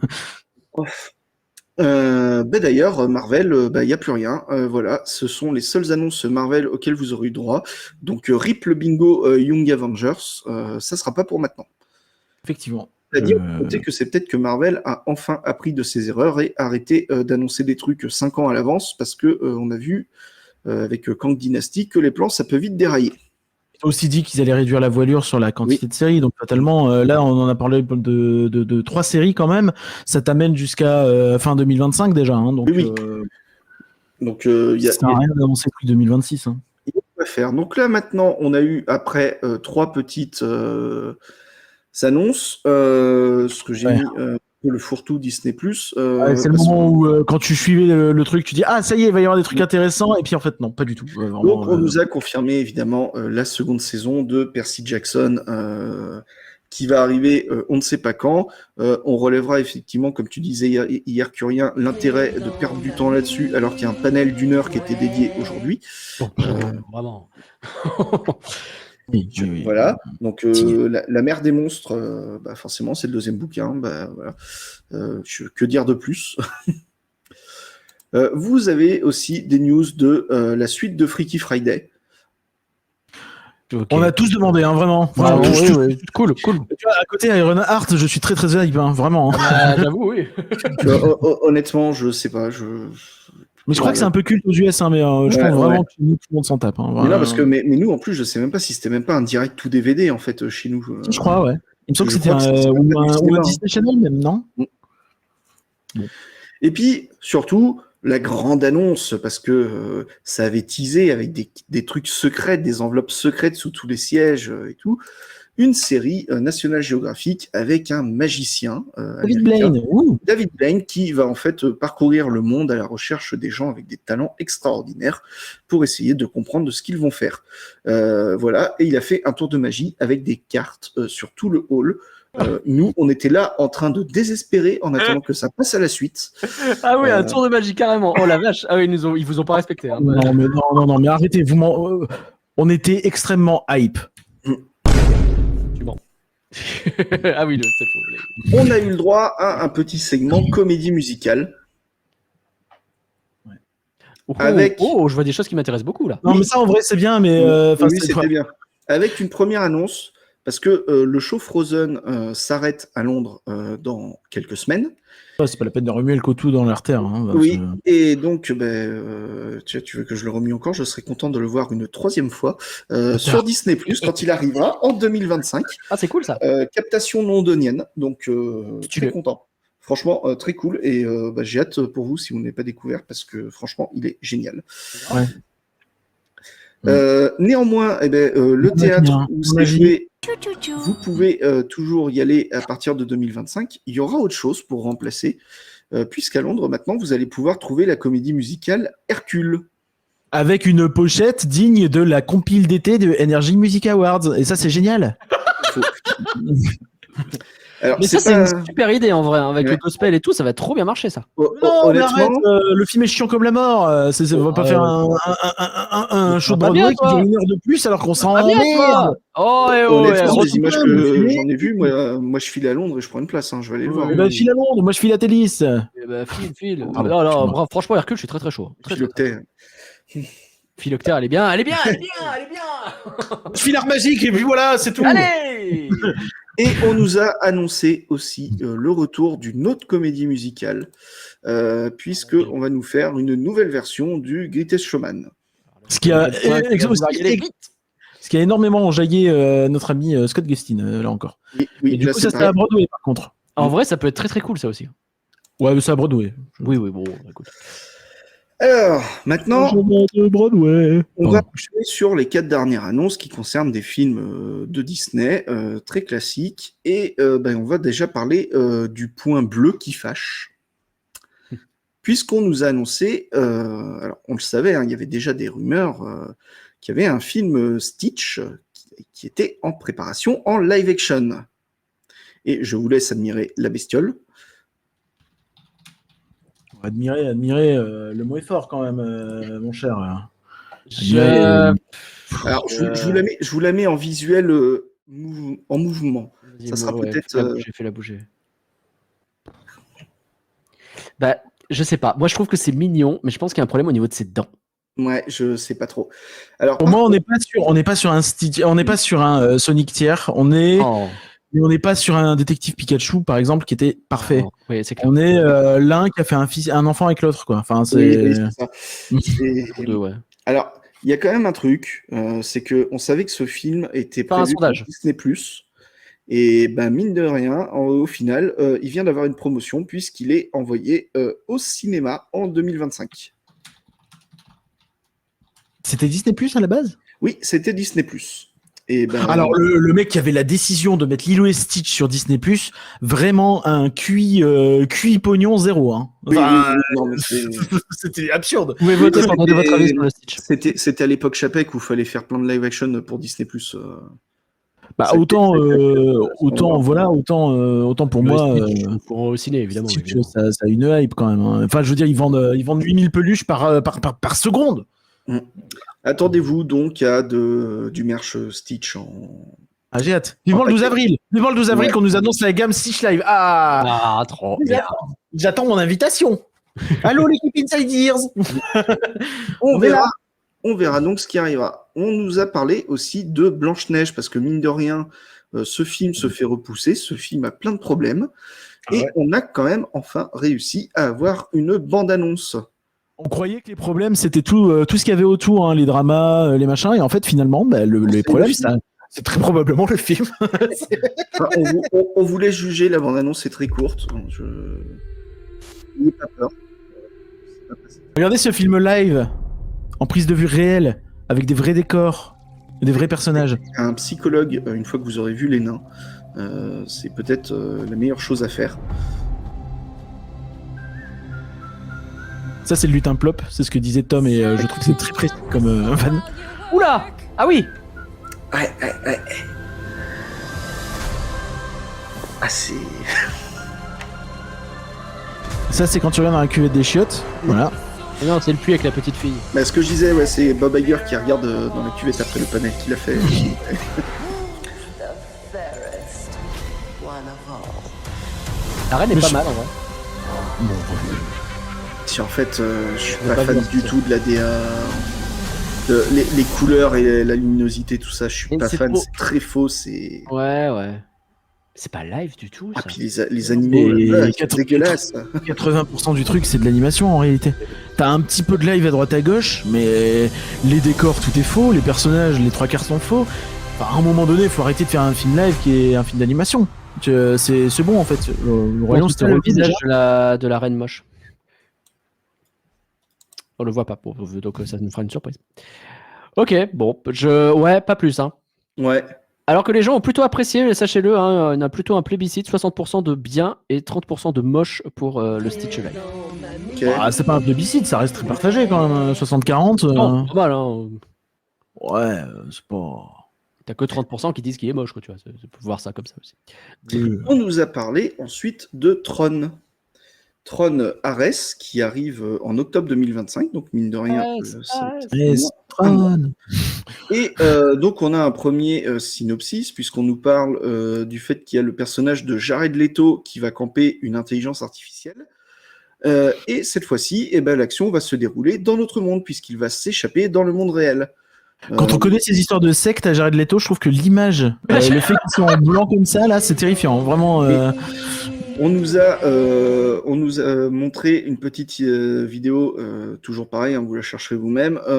S3: D'ailleurs, Marvel, il n'y a plus rien. Voilà, ce sont les seules annonces Marvel auxquelles vous aurez eu droit. Donc, rip le bingo Young Avengers, ça sera pas pour maintenant.
S1: Effectivement.
S3: C'est-à-dire que c'est peut-être que Marvel a enfin appris de ses erreurs et arrêté d'annoncer des trucs 5 ans à l'avance parce que on a vu avec Kang Dynasty que les plans ça peut vite dérailler.
S1: Ils ont aussi dit qu'ils allaient réduire la voilure sur la quantité de séries, donc fatalement là on en a parlé de 3 séries quand même, ça t'amène jusqu'à fin 2025 déjà, hein, donc
S3: donc il y a
S1: rien d'annoncer plus 2026. Hein.
S3: Il y a quoi faire. Donc là maintenant on a eu après 3 petites annonces, ce que j'ai mis peu le fourre-tout Disney+.
S1: C'est le moment où, quand tu suivais le truc, tu dis ah ça y est, il va y avoir des trucs intéressants, et puis en fait non, pas du tout. Vraiment,
S3: Donc, on nous a confirmé évidemment la seconde saison de Percy Jackson qui va arriver on ne sait pas quand. On relèvera effectivement, comme tu disais hier Curien, l'intérêt de perdre du temps là-dessus alors qu'il y a un panel d'1 heure qui était dédié aujourd'hui.
S2: Vraiment.
S1: Oui.
S3: Voilà, donc la mère des monstres, forcément c'est le deuxième bouquin. Voilà. Que dire de plus? Vous avez aussi des news de la suite de Freaky Friday.
S1: On a tous demandé, hein, vraiment.
S2: Ah,
S1: Tous.
S2: Cool.
S1: Tu vois, à côté Ironheart, je suis très très hype, hein, vraiment.
S2: J'avoue, oui.
S3: Honnêtement, je sais pas.
S1: Mais je crois que c'est un peu culte aux US, hein, mais je pense vraiment que nous, tout le monde s'en tape. Hein,
S3: mais non, parce que mais nous, en plus, je sais même pas si c'était même pas un direct tout DVD en fait chez nous.
S1: Je crois, ouais. Il me semble que c'était
S3: ou
S1: un Disney Channel même, non?
S3: Et puis, surtout, la grande annonce, parce que ça avait teasé avec des trucs secrets, des enveloppes secrètes sous tous les sièges et tout, une série National Geographic avec un magicien,
S1: David Blaine.
S3: David Blaine, qui va en fait parcourir le monde à la recherche des gens avec des talents extraordinaires pour essayer de comprendre ce qu'ils vont faire. Voilà, et il a fait un tour de magie avec des cartes sur tout le hall. Nous, on était là en train de désespérer en attendant que ça passe à la suite.
S2: Ah oui, un tour de magie carrément. Oh la vache. Ah oui, ils vous ont pas respecté. Hein.
S1: Non, mais arrêtez. On était extrêmement hype.
S2: Tu mens. Ah oui, c'est faux.
S3: On a eu le droit à un petit segment comédie musicale.
S2: Je vois des choses qui m'intéressent beaucoup là.
S1: Non, mais ça en vrai c'est bien, mais
S3: oui, c'était bien. Avec une première annonce. Parce que le show Frozen s'arrête à Londres dans quelques semaines.
S1: C'est pas la peine de remuer le couteau dans l'artère. Hein,
S3: oui, et donc, tu veux que je le remue encore? Je serais content de le voir une troisième fois sur Disney+, quand il arrivera, en 2025.
S2: Ah, c'est cool ça.
S3: Captation londonienne, donc très content. Franchement, très cool, et j'ai hâte pour vous si vous n'avez pas découvert, parce que franchement, il est génial.
S1: Ouais.
S3: Néanmoins, le théâtre où c'est joué, vous pouvez toujours y aller à partir de 2025. Il y aura autre chose pour remplacer, puisqu'à Londres, maintenant, vous allez pouvoir trouver la comédie musicale Hercule.
S1: Avec une pochette digne de la compile d'été de Energy Music Awards. Et ça, c'est génial.
S2: Alors, mais c'est une super idée en vrai, hein, avec le gospel et tout, ça va trop bien marcher ça.
S1: Non, honnêtement, arrête, le film est chiant comme la mort. On va pas faire un show de Broadway qui dure 1 heure de plus alors qu'on s'en emmerde.
S3: Honnêtement, les images que j'en ai vues, moi je file à Londres et je prends une place, hein, je vais aller le voir.
S1: Je file à Londres, moi je file à Télis.
S2: File. Non, franchement, Hercule, je suis très très chaud. Philoctère, elle est bien.
S1: Je file Art Magique et puis voilà, c'est tout.
S2: Allez.
S3: Et on nous a annoncé aussi le retour d'une autre comédie musicale, puisque on va nous faire une nouvelle version du Greatest Showman. Ce qui a
S1: énormément enjaillé notre ami Scott Gustin, là encore.
S3: Oui,
S1: du coup, ça c'est à Broadway par contre.
S2: En vrai, ça peut être très très cool ça aussi.
S1: Ouais, mais c'est à Broadway.
S2: Oui, bon, écoute.
S3: Alors, maintenant,
S1: Broadway.
S3: On va enchaîner sur les 4 dernières annonces qui concernent des films de Disney, très classiques. Et on va déjà parler du point bleu qui fâche. Puisqu'on nous a annoncé, alors on le savait, hein, il y avait déjà des rumeurs qu'il y avait un film Stitch qui était en préparation en live action. Et je vous laisse admirer la bestiole.
S1: Admirer, le mot est fort quand même, mon cher.
S3: Alors, je vous la mets en visuel en mouvement. Ça sera peut-être.
S2: J'ai fait la bouger. Je sais pas. Moi, je trouve que c'est mignon, mais je pense qu'il y a un problème au niveau de ses dents.
S3: Ouais, je sais pas trop. Alors,
S1: pour moi, on n'est pas sur un Stitch, on n'est pas sur un Sonic tiers. On n'est pas sur un détective Pikachu, par exemple, qui était parfait.
S2: Oui, c'est clair.
S1: On est l'un qui a fait un enfant avec l'autre, quoi. Enfin,
S3: oui, c'est ça.
S2: Ouais.
S3: Alors, il y a quand même un truc, c'est que on savait que ce film était prévu pour Disney+. Et mine de rien, au final, il vient d'avoir une promotion puisqu'il est envoyé au cinéma en 2025.
S1: C'était Disney+ à la base ?
S3: Oui, c'était Disney+. Et ben,
S1: Alors, le mec qui avait la décision de mettre Lilo et Stitch sur Disney+, vraiment un QI pognon 0. Hein.
S3: oui,
S1: Enfin,
S3: oui, non, mais
S1: c'était absurde.
S2: Vous pouvez voter pour donner votre avis sur le Stitch.
S3: c'était à l'époque Chapek où il fallait faire plein de live action pour Disney+.
S1: Bah,
S3: Ça a été
S1: autant pour
S2: Le
S1: moi,
S2: Stitch, pour au ciné, évidemment.
S1: Stitch,
S2: évidemment.
S1: ça a une hype quand même. Hein. Enfin, je veux dire, ils vendent 8000 peluches par seconde.
S3: Attendez-vous donc à du merch Stitch en...
S1: Ah, j'ai hâte. Vivement le 12 avril. Vivement le 12 avril
S3: Ouais.
S1: qu'on nous annonce la gamme Stitch Live. Ah,
S2: Ah, trop bien.
S1: j'attends mon invitation. Allô l'équipe Inside Ears.
S3: On
S1: est
S3: verra. On verra donc ce qui arrivera. On nous a parlé aussi de Blanche-Neige, parce que mine de rien, ce film se fait repousser, ce film a plein de problèmes, et on a quand même enfin réussi à avoir une bande-annonce.
S1: On croyait que les problèmes c'était tout ce qu'il y avait autour, hein, les dramas, les machins, et en fait finalement, les problèmes, c'est très probablement le film.
S3: Enfin, on voulait juger, la bande-annonce est très courte. N'ayez pas peur. C'est pas passé.
S1: Regardez ce film live en prise de vue réelle, avec des vrais décors, et des vrais personnages.
S3: Un psychologue, une fois que vous aurez vu les nains, c'est peut-être la meilleure chose à faire.
S1: Ça c'est le lutin plop, c'est ce que disait Tom, et je trouve que c'est très précis comme van.
S2: Oula! Ah oui!
S3: Ouais. Ah, c'est...
S1: Ça c'est quand tu regardes dans la cuvette des chiottes. Voilà.
S2: Mais non, c'est le puits avec la petite fille.
S3: Bah, ce que je disais, ouais, c'est Bob Iger qui regarde dans la cuvette après le panel qu'il a fait.
S2: La reine est
S1: Mais
S2: pas
S1: je-
S2: mal en vrai.
S3: Si en fait, je suis
S2: On
S3: pas
S2: va pas
S3: fan
S2: dire
S3: du
S2: ça.
S3: tout de la DA, les couleurs et la luminosité, tout ça, je suis
S2: Mais
S3: pas
S2: c'est
S3: fan,
S2: trop-
S3: c'est très faux, c'est...
S2: Ouais. C'est pas live du tout,
S3: Ah,
S2: ça.
S3: puis les animaux,
S1: Et
S3: là, ils sont
S1: 80
S3: dégueulasses.
S1: 80% du truc c'est de l'animation en réalité. T'as un petit peu de live à droite à gauche, mais les décors tout est faux, les personnages les trois quarts sont faux. Enfin, à un moment donné, il faut arrêter de faire un film live qui est un film d'animation. C'est bon en fait. Le Royaume
S2: C'est
S1: c'était
S2: le
S1: relou
S2: visage
S1: déjà.
S2: de la reine moche. On le voit pas, donc ça nous fera une surprise. Ok, bon, ouais, pas plus. Hein.
S3: Ouais.
S2: Alors que les gens ont plutôt apprécié, sachez-le, hein, on a plutôt un plébiscite, 60% de bien et 30% de moche pour le Stitch Live.
S3: Ok.
S1: Ah, c'est pas un plébiscite, ça reste très partagé quand même. 60-40.
S2: Non, pas mal, hein.
S1: Ouais, c'est pas.
S2: T'as que 30% qui disent qu'il est moche, quoi, tu vois. Faut voir ça comme ça aussi.
S3: On nous a parlé ensuite de Tron. Tron Ares, qui arrive en octobre 2025, donc mine de rien. ça va être
S1: Yes,
S3: un mois.
S1: Tron.
S3: Et donc on a un premier synopsis, puisqu'on nous parle du fait qu'il y a le personnage de Jared Leto qui va camper une intelligence artificielle. Et cette fois-ci, l'action va se dérouler dans notre monde, puisqu'il va s'échapper dans le monde réel.
S1: Quand on connaît ces histoires de secte à Jared Leto, je trouve que l'image, le fait qu'ils soient en blanc comme ça, là, c'est terrifiant. Vraiment.
S3: On nous a montré une petite vidéo, toujours pareil, hein, vous la chercherez vous-même, où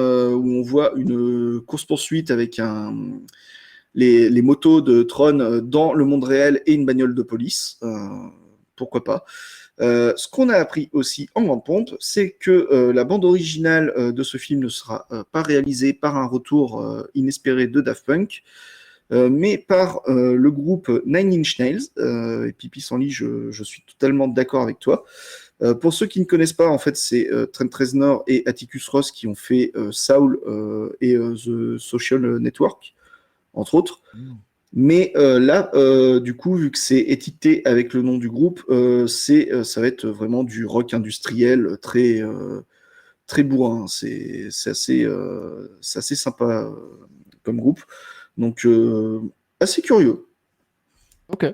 S3: on voit une course-poursuite avec les motos de Tron dans le monde réel et une bagnole de police. Pourquoi pas. Ce qu'on a appris aussi en grande pompe, c'est que la bande originale de ce film ne sera pas réalisée par un retour inespéré de Daft Punk, mais par le groupe Nine Inch Nails. Et Pipi Sanli, je suis totalement d'accord avec toi. Pour ceux qui ne connaissent pas, en fait, c'est Trent Reznor et Atticus Ross qui ont fait Saul et The Social Network, entre autres. Mais là, du coup, vu que c'est étiqueté avec le nom du groupe, ça va être vraiment du rock industriel très, très bourrin. C'est assez sympa comme groupe. Donc, assez curieux.
S2: Ok.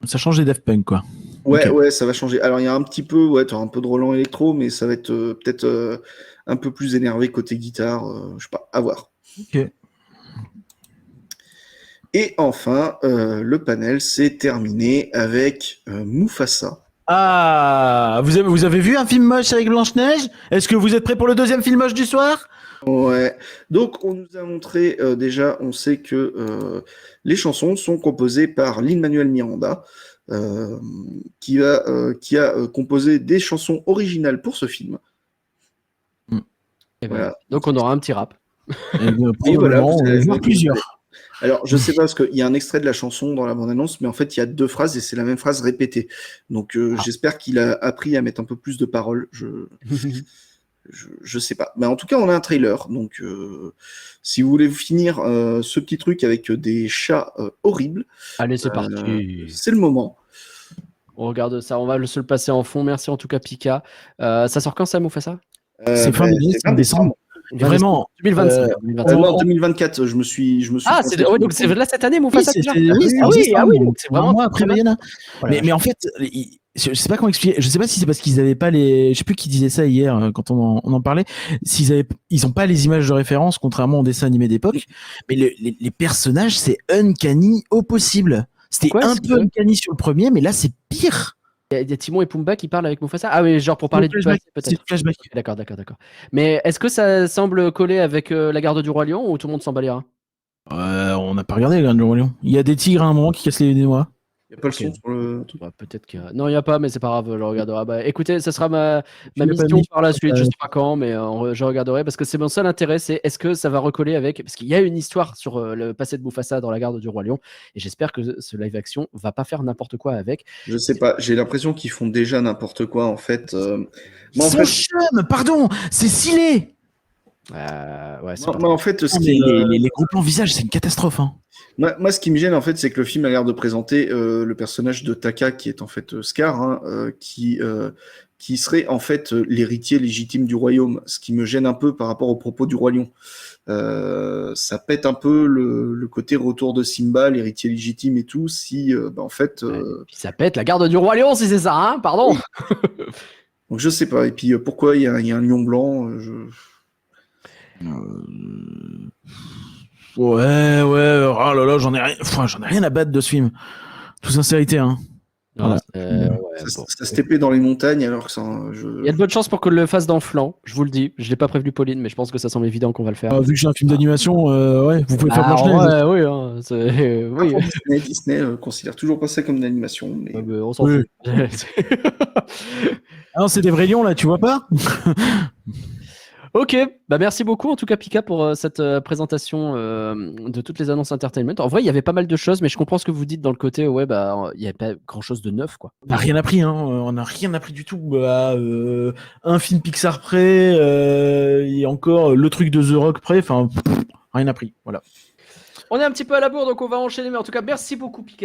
S1: Ça change des Daft Punk, quoi.
S3: Ouais,
S1: Ok.
S3: ouais, ça va changer. Alors, il y a un petit peu, ouais, tu auras un peu de Roland électro, mais ça va être peut-être un peu plus énervé côté guitare. Je sais pas, à voir.
S1: Ok.
S3: Et enfin, le panel s'est terminé avec Mufasa.
S1: Ah, vous avez vu un film moche avec Blanche-Neige? Est-ce que vous êtes prêts pour le deuxième film moche du soir?
S3: Ouais, donc on nous a montré déjà, on sait que les chansons sont composées par Lin-Manuel Miranda, qui a composé des chansons originales pour ce film.
S2: Et
S3: Voilà.
S2: Donc on aura un petit rap.
S3: Et voilà,
S1: Probablement,
S3: vous allez-
S1: voire plusieurs.
S3: Alors, je sais pas, parce qu'il y a un extrait de la chanson dans la bande-annonce, mais en fait, il y a 2 phrases et c'est la même phrase répétée. Donc, j'espère qu'il a appris à mettre un peu plus de paroles. Je sais pas. Mais en tout cas, on a un trailer. Donc, si vous voulez finir ce petit truc avec des chats horribles,
S2: Allez, c'est parti.
S3: c'est le moment.
S2: On regarde ça, on va se le passer en fond. Merci en tout cas, Pika. Ça sort quand ça, Mufasa?
S1: C'est fin d'année, c'est décembre. Et vraiment,
S2: 2025. 2025.
S3: Non, 2024, je me suis
S2: Ah,
S3: trompé.
S2: ouais, donc c'est là cette année,
S1: oui,
S2: Mufasa
S1: c'est
S2: déjà.
S1: donc
S2: c'est vraiment
S1: moi après Vaiana.
S2: Voilà.
S1: Mais en fait, je sais pas comment expliquer. Je sais pas si c'est parce qu'ils avaient pas les. Je sais plus qui disait ça hier quand on en parlait. Ils ont pas les images de référence, contrairement au dessin animé d'époque. Mais les personnages, c'est uncanny au possible. C'était
S2: Quoi,
S1: un
S2: c'est
S1: peu
S2: vrai
S1: uncanny sur le premier, mais là c'est pire.
S2: Il y a Timon et Pumba qui parlent avec Mufasa. Ah oui, genre pour parler du passé
S1: C'est
S2: peut-être.
S1: le flashback.
S2: D'accord. Mais est-ce que ça semble coller avec la garde du Roi Lion ou tout le monde s'en bat les reins?
S1: On n'a pas regardé le Roi Lion. Il y a des tigres à un moment qui cassent les noix.
S3: Il n'y a pas le son
S2: Ok.
S3: sur le truc.
S2: Ouais, peut-être qu'il y a... Non, il n'y a pas, mais c'est pas grave, je regarderai. Bah, écoutez, ça sera ma
S1: l'as pas
S2: mission
S1: mis,
S2: par la
S1: je
S2: suite,
S1: pense,
S2: je sais pas quand, mais je regarderai parce que c'est mon seul intérêt, c'est est-ce que ça va recoller avec... Parce qu'il y a une histoire sur le passé de Mufasa dans la garde du Roi Lion, et j'espère que ce live action va pas faire n'importe quoi avec.
S3: Je sais pas, j'ai l'impression qu'ils font déjà n'importe quoi en fait. Moi, en
S1: Son
S3: fait,
S1: chum, pardon, c'est Silé.
S2: Ouais, c'est
S3: moi,
S2: pas
S3: moi, en fait, ce
S1: Non,
S3: qui,
S1: mais les gros plans visage, c'est une catastrophe. Hein.
S3: moi, ce qui me gêne en fait, c'est que le film a l'air de présenter le personnage de Taka, qui est en fait Scar, hein, qui serait en fait l'héritier légitime du royaume. Ce qui me gêne un peu par rapport aux propos du Roi Lion. Ça pète un peu le côté retour de Simba, l'héritier légitime et tout. Si, en fait,
S2: Puis ça pète la garde du Roi Lion si c'est ça, hein, pardon.
S3: donc je sais pas. Et puis pourquoi il y a un lion blanc
S1: Ouais, oh là là, j'en ai rien à battre de ce film. Toute sincérité, hein.
S2: Non,
S1: Voilà.
S3: Ça se TP dans les montagnes alors que ça.
S2: Il y a de bonnes chances pour qu'on le fasse dans Flan, je vous le dis. Je l'ai pas prévenu Pauline, mais je pense que ça semble évident qu'on va le faire.
S1: Vu que j'ai un film d'animation, ouais, vous pouvez faire Blanche-Neige.
S2: Oui, hein, oui.
S3: Disney considère toujours pas ça comme une animation. Mais...
S2: Ouais, mais on s'en
S1: Oui.
S2: fout.
S1: Ah non, c'est des vrais lions là, tu vois pas?
S2: Ok, bah merci beaucoup en tout cas Pika pour cette présentation de toutes les annonces entertainment. En vrai, il y avait pas mal de choses, mais je comprends ce que vous dites dans le côté ouais bah il y a pas grand chose de neuf quoi.
S1: On n'a rien appris, hein. On n'a rien appris du tout. Un film Pixar près, et encore le truc de The Rock près, enfin, rien appris. Voilà.
S2: On est un petit peu à la bourre, donc on va enchaîner, mais en tout cas merci beaucoup Pika.